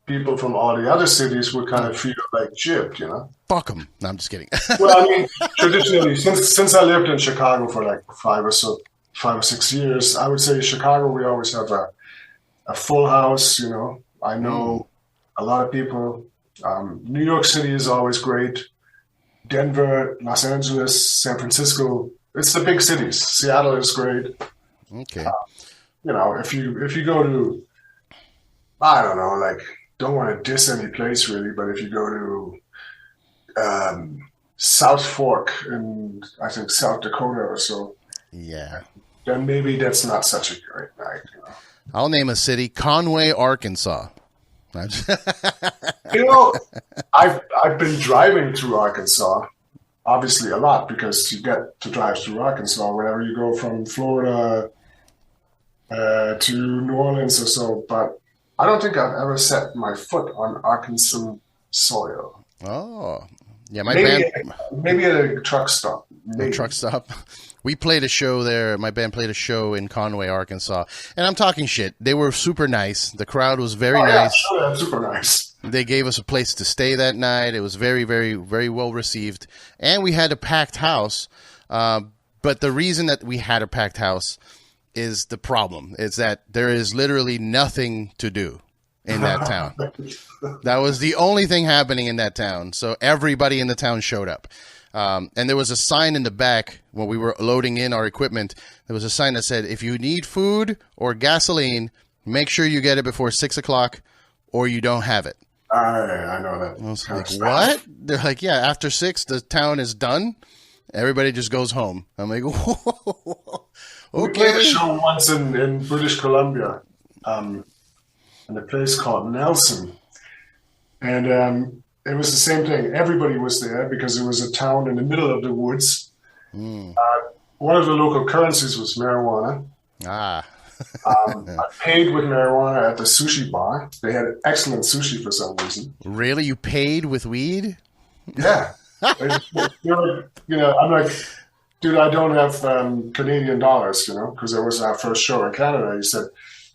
people from all the other cities would kind of feel like gypped, you know? Fuck them. No, I'm just kidding. Well, I mean, traditionally, since I lived in Chicago for like 5 or 6 years, I would say Chicago, we always have a full house, you know. I know a lot of people. New York City is always great. Denver, Los Angeles, San Francisco, it's the big cities. Seattle is great. Okay. You know, if you go to, I don't know, like, don't want to diss any place really, but if you go to South Fork in, I think, South Dakota or so, yeah, then maybe that's not such a great night, you know. I'll name a city, Conway, Arkansas. You know, I've been driving through Arkansas, obviously a lot, because you get to drive through Arkansas whenever you go from Florida to New Orleans or so, but I don't think I've ever set my foot on Arkansas soil. Oh, yeah, maybe at a truck stop. A truck stop. We played a show there. My band played a show in Conway, Arkansas, and I'm talking shit. They were super nice. The crowd was very nice. Yeah, super nice. They gave us a place to stay that night. It was very, very, very well received, and we had a packed house. But the reason that we had a packed house is the problem. Is that there is literally nothing to do in that town. That was the only thing happening in that town. So everybody in the town showed up. And there was a sign in the back when we were loading in our equipment. There was a sign that said, if you need food or gasoline, make sure you get it before 6 o'clock or you don't have it. I know that. I was like, what? They're like, yeah, after 6, the town is done. Everybody just goes home. I'm like, whoa. Okay. We played a show once in British Columbia, in a place called Nelson. And it was the same thing. Everybody was there because it was a town in the middle of the woods. One of the local currencies was marijuana. I paid with marijuana at the sushi bar. They had excellent sushi for some reason. Really? You paid with weed? Yeah. You know, I'm like, dude, I don't have Canadian dollars, you know, because it was our first show in Canada. He said,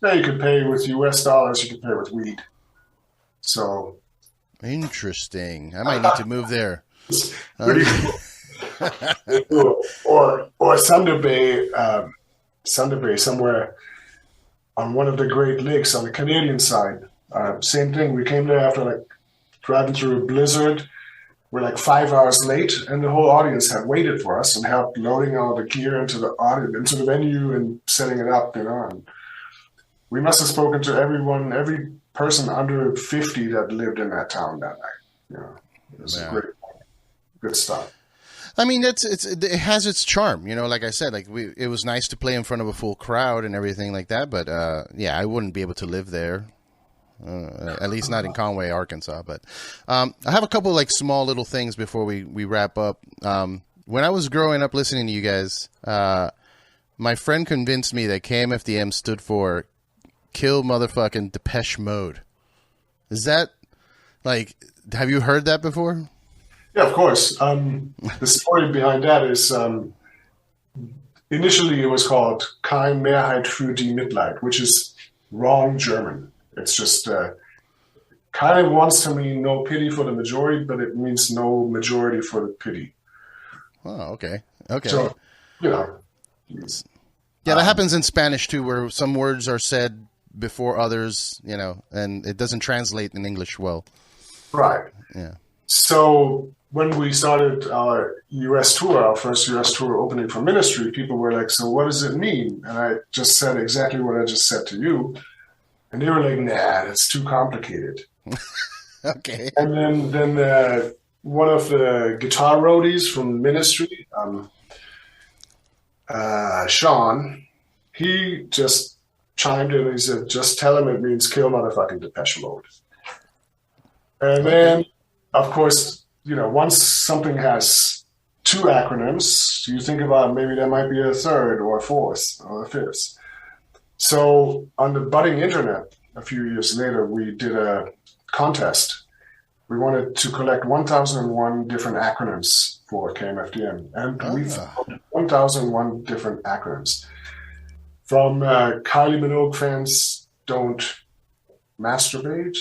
yeah, you could pay with US dollars, you could pay with weed. So. Interesting. I might need to move there. Pretty cool. Or Thunder Bay, somewhere on one of the Great Lakes on the Canadian side. Same thing. We came there after like driving through a blizzard. We're like 5 hours late, and the whole audience had waited for us and helped loading all the gear into the venue and setting it up, you know. And we must have spoken to every person under 50 that lived in that town that night. You know, it was good stuff. I mean, it has its charm, you know. Like I said, it was nice to play in front of a full crowd and everything like that. But yeah, I wouldn't be able to live there. At least not in Conway, Arkansas. But I have a couple like small little things before we wrap up. When I was growing up listening to you guys, my friend convinced me that KMFDM stood for Kill Motherfucking Depeche Mode. Is that like? Have you heard that before? Yeah, of course. The story behind that is initially it was called Keine Mehrheit für die Mitleid, which is wrong German. It's just kind of wants to mean no pity for the majority, but it means no majority for the pity. Oh, okay. Okay. So, you know. Yeah, that happens in Spanish too, where some words are said before others, you know, and it doesn't translate in English well. Right. Yeah. So when we started our U.S. tour, our first U.S. tour opening for Ministry, people were like, so what does it mean? And I just said exactly what I just said to you. And they were like, nah, that's too complicated. Okay. And then one of the guitar roadies from Ministry, Sean, he just chimed in and he said, just tell him it means kill motherfucking Depeche Mode. And then, of course, you know, once something has two acronyms, you think about maybe there might be a third or a fourth or a fifth. So on the budding internet, a few years later, we did a contest. We wanted to collect 1001 different acronyms for KMFDM, and we found 1001 different acronyms. From Kylie Minogue fans don't masturbate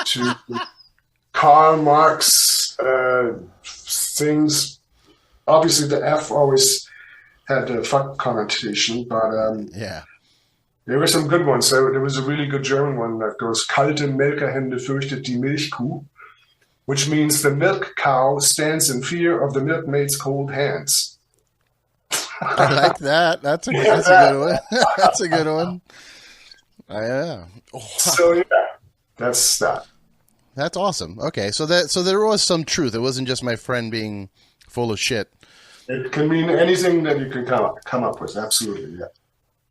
to Karl Marx things. Obviously, the F always had the fuck connotation, but there were some good ones. There was a really good German one that goes, Kalte Melkerhände fürchtet die Milchkuh, which means the milk cow stands in fear of the milkmaid's cold hands. I like that. That's a good one. That's a good one. Yeah. Oh. So yeah, that's that. That's awesome. Okay, so there was some truth. It wasn't just my friend being full of shit. It can mean anything that you can come up with. Absolutely, yeah.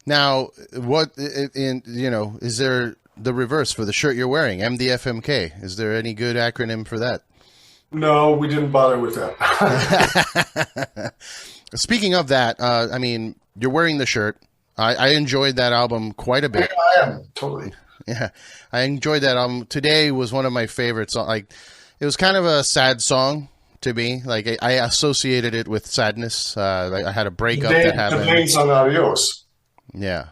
Now, is there the reverse for the shirt you're wearing, MDFMK? Is there any good acronym for that? No, we didn't bother with that. Speaking of that, I mean, you're wearing the shirt. I enjoyed that album quite a bit. I am, totally. Yeah, I enjoyed that album. Today was one of my favorites. Like, it was kind of a sad song to me. Like, I associated it with sadness. I had a breakup that happened. Today's on Adios. Yeah.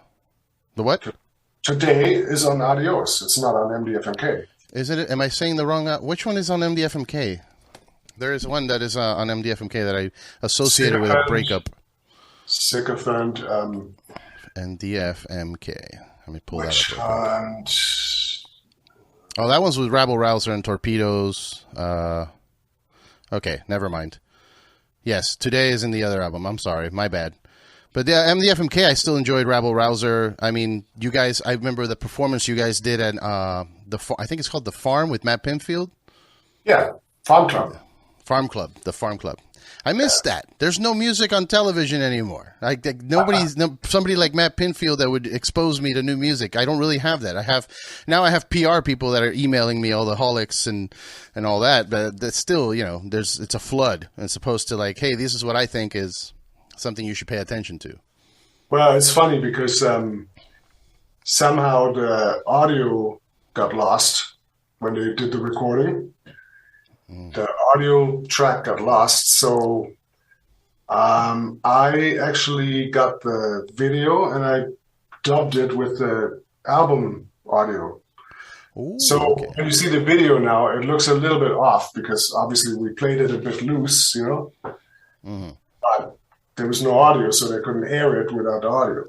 The what? Today is on Adios. It's not on MDFMK. Is it? Am I saying the wrong? Which one is on MDFMK? There is one that is on MDFMK that I associated with a breakup. Sycophant. MDFMK. Let me pull that up. Oh, that one's with Rabble Rouser and Torpedoes. Okay, never mind. Yes, Today is in the other album. I'm sorry, my bad. But yeah, MDFMK, I still enjoyed Rabble Rouser. I mean, you guys, I remember the performance you guys did at I think it's called The Farm with Matt Pinfield. Yeah, Farm Club. The Farm Club. I missed that. There's no music on television anymore. Somebody like Matt Pinfield that would expose me to new music. I don't really have that. I have PR people that are emailing me all the holics and all that, but that's still, it's a flood. And it's supposed to like, hey, this is what I think is something you should pay attention to. Well, it's funny because somehow the audio got lost when they did the recording. The audio track got lost, so I actually got the video and I dubbed it with the album audio. Ooh, so okay. When you see the video now, it looks a little bit off because obviously we played it a bit loose, Mm-hmm. But there was no audio, so they couldn't air it without the audio.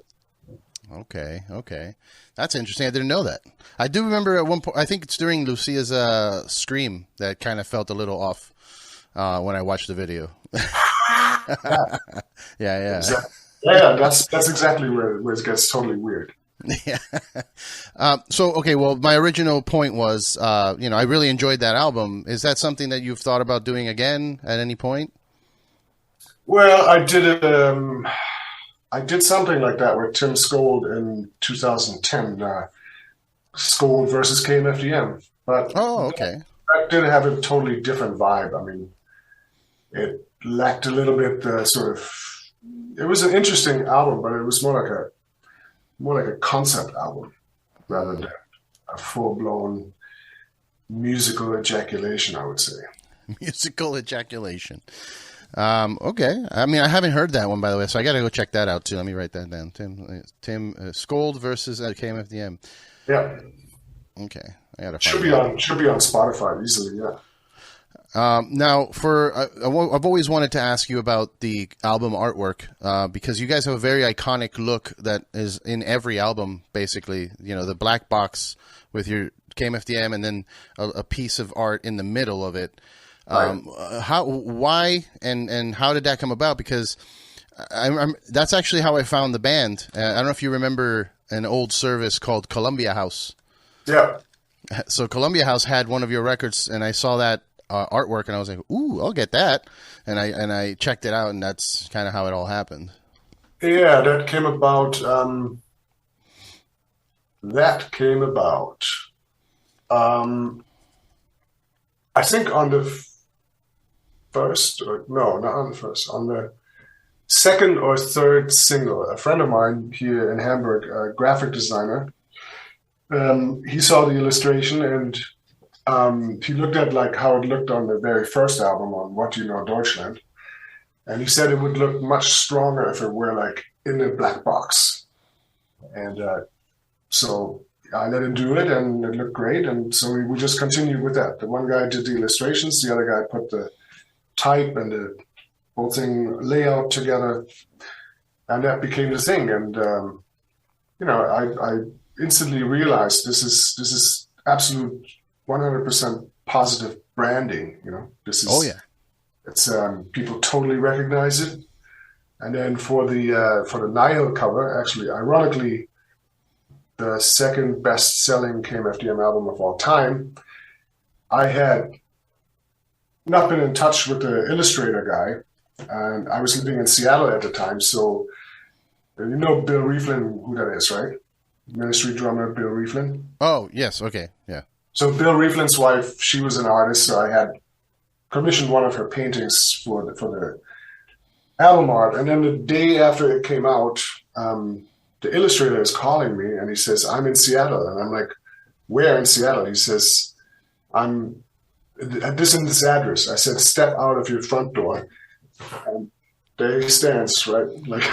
Okay. That's interesting. I didn't know that. I do remember at one point, I think it's during Lucia's scream that kind of felt a little off when I watched the video. Yeah. Exactly. Yeah, that's exactly where it gets totally weird. Yeah. Well, my original point was, I really enjoyed that album. Is that something that you've thought about doing again at any point? Well, I did something like that with Tim Skold in 2010, Skold versus KMFDM. But okay. That did have a totally different vibe. I mean, it lacked a little bit it was an interesting album, but it was more like a concept album rather than a full-blown musical ejaculation, I would say. Musical ejaculation. Okay. I mean, I haven't heard that one, by the way, so I got to go check that out too. Let me write that down. Tim Skold versus KMFDM. Yeah. Okay. I got to should be on Spotify easily. Yeah. Now, I've always wanted to ask you about the album artwork because you guys have a very iconic look that is in every album, basically. The black box with your KMFDM and then a piece of art in the middle of it. Why, and how did that come about? Because that's actually how I found the band. I don't know if you remember an old service called Columbia House. Yeah. So Columbia House had one of your records, and I saw that artwork, and I was like, "Ooh, I'll get that." And I checked it out, and that's kind of how it all happened. Yeah, that came about. I think on the first, not on the first, on the second or third single, a friend of mine here in Hamburg, a graphic designer, he saw the illustration and he looked at like how it looked on the very first album on What You Know Deutschland, and he said it would look much stronger if it were like in a black box. And so I let him do it, and it looked great. And so we just continued with that. The one guy did the illustrations, the other guy put the type and the whole thing layout together, and that became the thing. And I instantly realized this is absolute 100% positive branding. This is it's people totally recognize it. And then for the Nihil cover, actually, ironically, the second best-selling KMFDM album of all time, I had not been in touch with the illustrator guy, and I was living in Seattle at the time. So you know Bill Rieflin, who that is, right? Ministry drummer Bill Rieflin. Oh, yes. Okay. Yeah. So Bill Rieflin's wife, she was an artist, so I had commissioned one of her paintings for the album art. And then the day after it came out, the illustrator is calling me and he says, I'm in Seattle. And I'm like, where in Seattle? He says, I'm at this address. I said, step out of your front door. And there he stands, right? Like,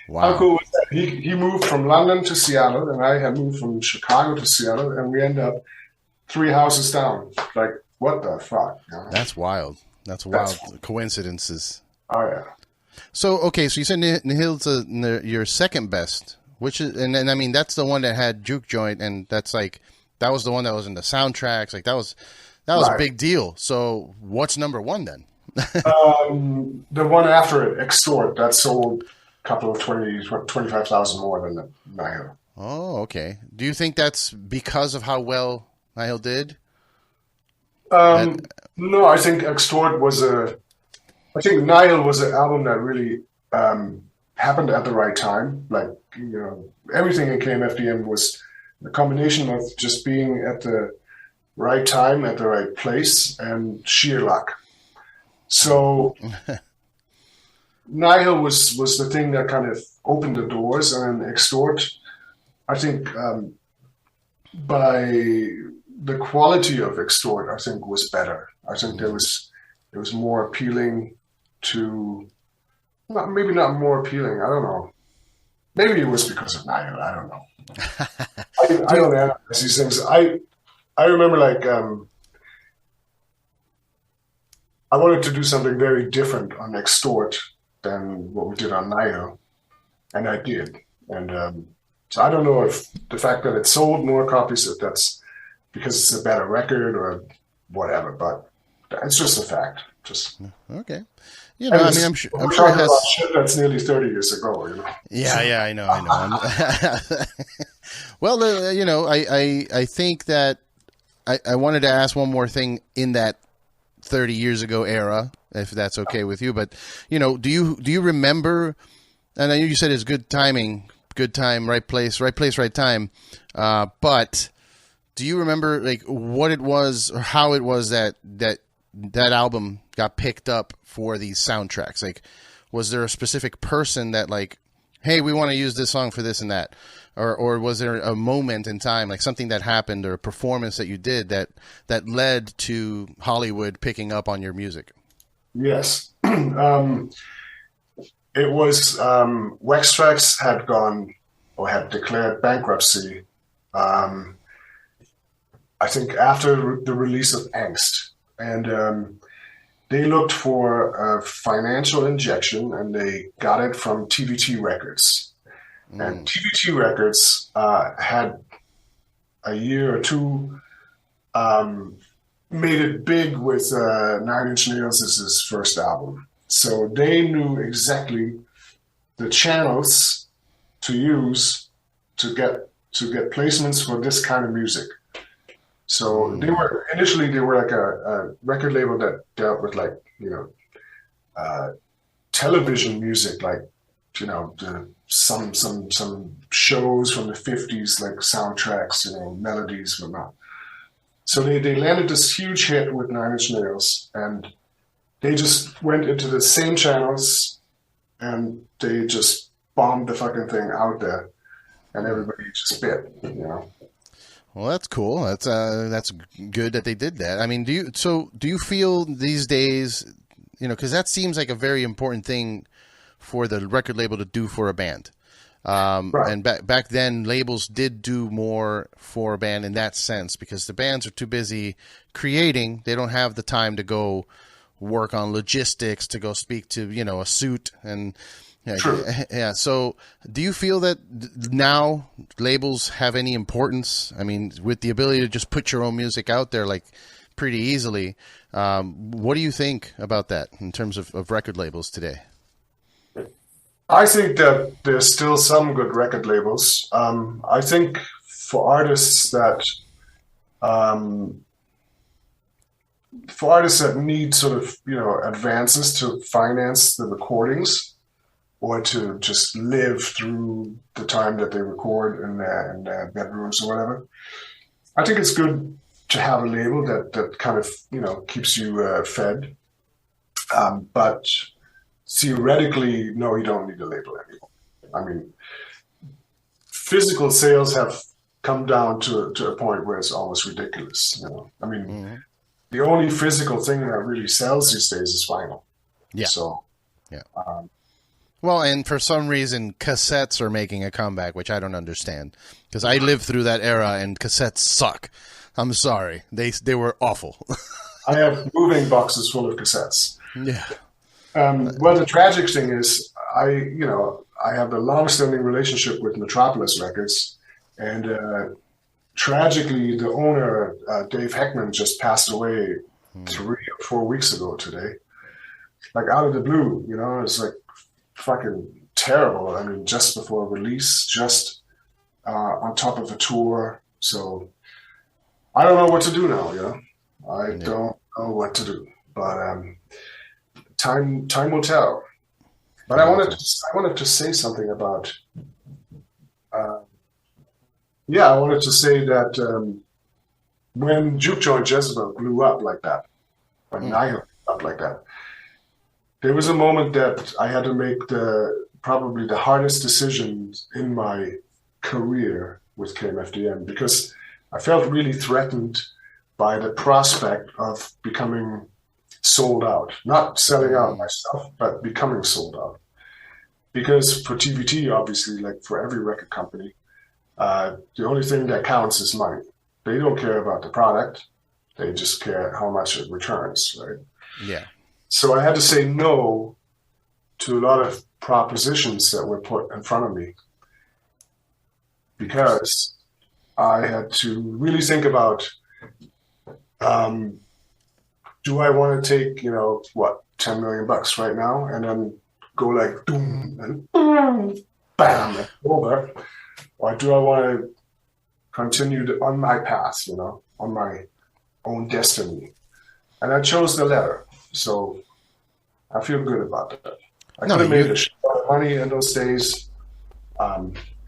Wow. How cool was that? He moved from London to Seattle, and I had moved from Chicago to Seattle, and we ended up 3 houses down. Like, what the fuck? That's wild. That's wild coincidences. Oh, yeah. So, okay, so you said Nihil's your second best, which is, and I mean, that's the one that had Juke Joint, and that's like, that was the one that was in the soundtracks. Like, that was right. A big deal. So, what's number one then? The one after it, Extort, that sold a couple of 25,000 more than the Nihil. Oh, okay. Do you think that's because of how well Nihil did? No, I think Extort was I think Nihil was an album that really happened at the right time. Like, everything in KMFDM was a combination of just being at the right time, at the right place, and sheer luck. So Nihil was the thing that kind of opened the doors, and Extort, I think, by the quality of Extort, I think, was better. I think it was more appealing to, maybe not more appealing, I don't know. Maybe it was because of Nihil, I don't know. I don't analyze these things. I remember, like, I wanted to do something very different on Extort than what we did on Nihil, and I did. And so I don't know if the fact that it sold more copies, if that's because it's a better record or whatever, but it's just a fact. Just okay. I mean, I'm sure it has. Shit that's nearly 30 years ago. Yeah, I know. Well, I think that I wanted to ask one more thing in that 30 years ago era, if that's okay with you. But do you remember? And I know you said it's good timing, good time, right place, right time. But do you remember like what it was or how it was that album got picked up for these soundtracks? Like, was there a specific person that like, hey, we want to use this song for this and that? Or was there a moment in time, like something that happened or a performance that you did that led to Hollywood picking up on your music? Yes. It was Wax had declared bankruptcy, I think after the release of Angst. And they looked for a financial injection, and they got it from TVT Records. And TVT Records had a year or two made it big with 9 Inch Nails' first album. So they knew exactly the channels to use to get placements for this kind of music. So they were like a record label that dealt with like, television music, like, some shows from the 50s, like soundtracks, melodies, whatnot. So they landed this huge hit with 9 Inch Nails, and they just went into the same channels and they just bombed the fucking thing out there. and everybody just bit, Well, that's cool. That's good that they did that. I mean, do you feel these days, because that seems like a very important thing for the record label to do for a band. Right. And back then, labels did do more for a band in that sense, because the bands are too busy creating. They don't have the time to go work on logistics, to go speak to, a suit and True. yeah. So do you feel that now labels have any importance? I mean, with the ability to just put your own music out there, like, pretty easily, what do you think about that in terms of record labels today? I think that there's still some good record labels. I think for artists that need sort of, advances to finance the recordings, or to just live through the time that they record in their bedrooms or whatever, I think it's good to have a label that kind of, keeps you fed. But theoretically, no, you don't need a label anymore. I mean, physical sales have come down to a point where it's almost ridiculous. I mean, the only physical thing that really sells these days is vinyl. Yeah. So, yeah. Well, and for some reason, cassettes are making a comeback, which I don't understand, because I lived through that era and cassettes suck. I'm sorry. They were awful. I have moving boxes full of cassettes. Yeah. Well, the tragic thing is, I have a long-standing relationship with Metropolis Records, and tragically, the owner, Dave Heckman, just passed away 3 or 4 weeks ago today. Like, out of the blue, it's like fucking terrible. I mean, just before release, just on top of a tour. So I don't know what to do now, I don't know what to do. But time will tell. But I wanted to say something about I wanted to say that when Juke Joint Jezebel blew up like that, when Nihil blew up like that, there was a moment that I had to make probably the hardest decision in my career with KMFDM, because I felt really threatened by the prospect of becoming sold out, not selling out my stuff, but becoming sold out. Because for TVT, obviously, like for every record company, the only thing that counts is money. They don't care about the product. They just care how much it returns, right? Yeah. So I had to say no to a lot of propositions that were put in front of me, because I had to really think about, do I want to take, $10 million right now and then go like boom and boom, bam, and over, or do I want to continue on my path, on my own destiny? And I chose the latter. So I feel good about that. I could have made a shit lot of money in those days.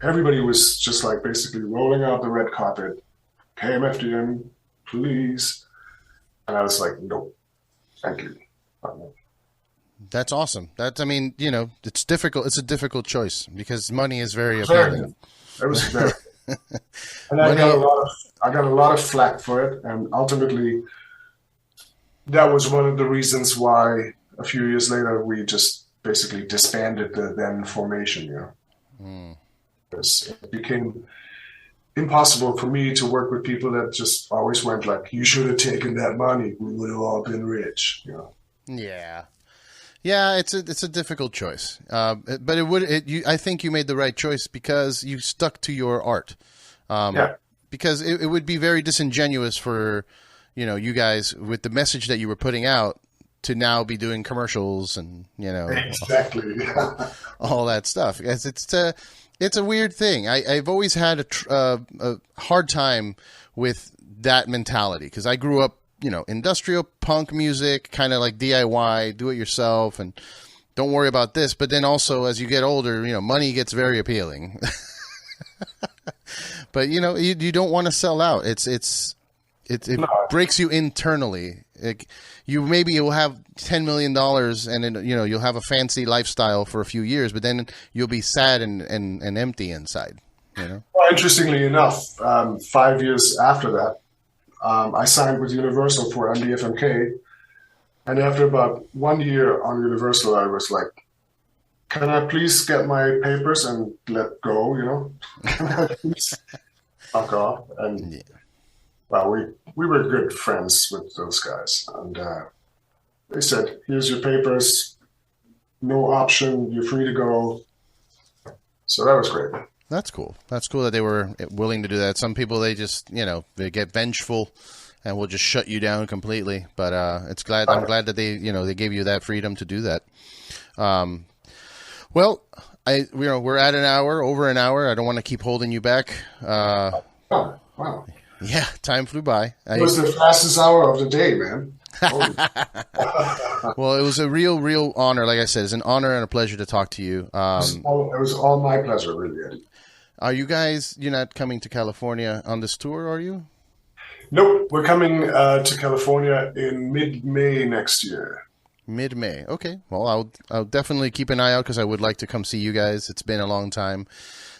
Everybody was just like basically rolling out the red carpet. KMFDM, please. And I was like, no, thank you. That's awesome. It's difficult. It's a difficult choice because money is very appealing. It was very. And I got a lot of flack for it, and ultimately, that was one of the reasons why a few years later we just basically disbanded the then formation. Because it became impossible for me to work with people that just always went like, "You should have taken that money. We would have all been rich." Yeah. Yeah, it's a difficult choice, but I think you made the right choice because you stuck to your art. Because it would be very disingenuous for you guys with the message that you were putting out to now be doing commercials and exactly all that stuff. Because it's a weird thing. I've always had a hard time with that mentality because I grew up. Industrial punk music, kind of like DIY, do it yourself, and don't worry about this. But then also, as you get older, money gets very appealing. But you don't want to sell out. It breaks you internally. You'll have $10 million, and then you'll have a fancy lifestyle for a few years, but then you'll be sad and empty inside. you know? Well, interestingly enough, 5 years after that, I signed with Universal for MDFMK. And after about 1 year on Universal, I was like, can I please get my papers and let go, you know? Can I please fuck off? And, well, we were good friends with those guys. And they said, here's your papers, no option, you're free to go. So that was great. That's cool. That's cool that they were willing to do that. Some people, they just, you know, they get vengeful and will just shut you down completely. But I'm glad that they, you know, they gave you that freedom to do that. Well, we're at over an hour. I don't want to keep holding you back. Oh, wow. Yeah, time flew by. It was the fastest hour of the day, man. Well, it was a real honor. Like I said, it's an honor and a pleasure to talk to you. It was all my pleasure, really, Eddie. Are you guys, you're not coming to California on this tour, are you? Nope, we're coming to California in mid-May next year. Mid-May. Okay. Well, I'll definitely keep an eye out because I would like to come see you guys. It's been a long time.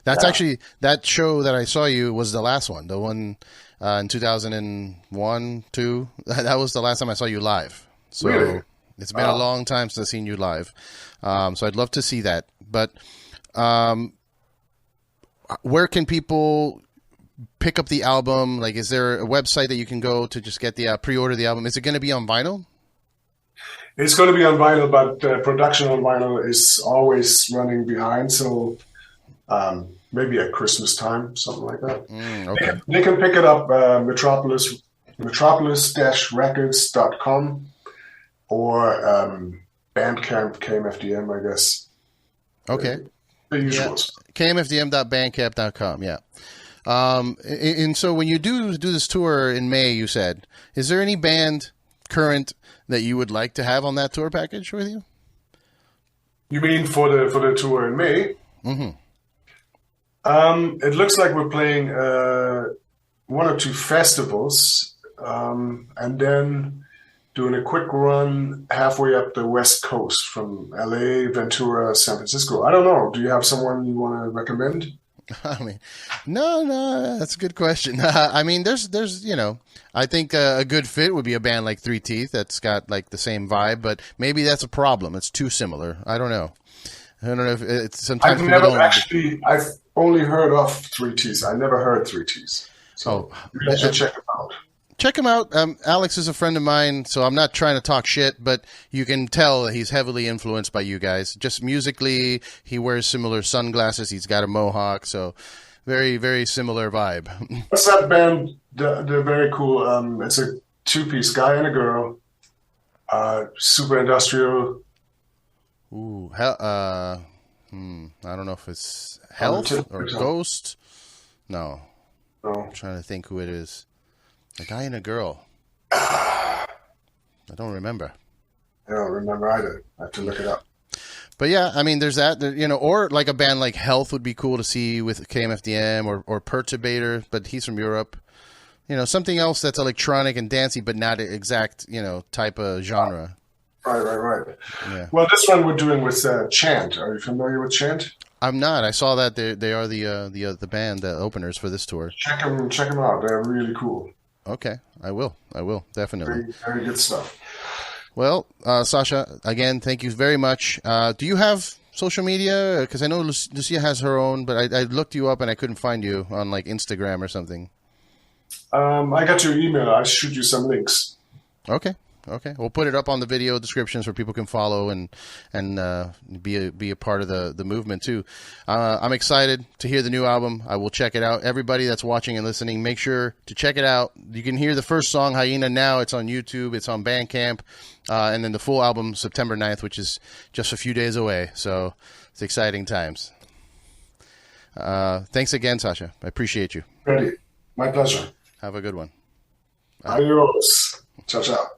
That's actually, that show that I saw you was the last one. The one in 2001, 2. That was the last time I saw you live. So really? It's been a long time since I've seen you live. So I'd love to see that. But where can people pick up the album? Like, is there a website that you can go to just get the pre-order the album? Is it going to be on vinyl? It's going to be on vinyl, but production on vinyl is always running behind. So maybe at Christmas time, something like that. Okay. They can pick it up metropolis-records.com or Bandcamp, KMFDM, I guess. Okay. The usuals. Yeah. KMFDM.bandcamp.com, yeah. And so when you do this tour in May, you said, is there any band current that you would like to have on that tour package with you? You mean for the tour in May? Mm-hmm. It looks like we're playing 1 or 2 festivals, and then doing a quick run halfway up the West Coast from LA, Ventura, San Francisco. I don't know. Do you have someone you want to recommend? I mean, no, that's a good question. I mean, there's, you know, I think a good fit would be a band like Three Teeth that's got like the same vibe, but maybe that's a problem. It's too similar. I don't know. I don't know if it's sometimes I've only heard of Three Teeth. I never heard Three Teeth. So you should check them out. Check him out. Alex is a friend of mine, so I'm not trying to talk shit, but you can tell that he's heavily influenced by you guys. Just musically, he wears similar sunglasses. He's got a mohawk, so very, very similar vibe. What's that band? They're very cool. It's a 2-piece, guy and a girl. Super industrial. Ooh, I don't know if it's Health or Ghost. No. I'm trying to think who it is. A guy and a girl. I don't remember. I don't remember either. I have to look it up. But yeah, I mean, there's that, you know, or like a band like Health would be cool to see with KMFDM or Perturbator, but he's from Europe. You know, something else that's electronic and dancey, but not exact, you know, type of genre. Right. Yeah. Well, this one we're doing with Chant. Are you familiar with Chant? I'm not. I saw that they are the band openers for this tour. Check them out. They're really cool. Okay, I will definitely. Very, very good stuff. Well, Sascha, again, thank you very much. Do you have social media? Because I know Lucia has her own, but I looked you up and I couldn't find you on like Instagram or something. I got your email. I'll shoot you some links. Okay. We'll put it up on the video description so people can follow and be a part of the movement too. I'm excited to hear the new album. I will check it out. Everybody that's watching and listening, make sure to check it out. You can hear the first song, Hyena, now. It's on YouTube. It's on Bandcamp. And then the full album, September 9th, which is just a few days away. So it's exciting times. Thanks again, Sascha. I appreciate you. Ready. My pleasure. Have a good one. Adios. Ciao, ciao.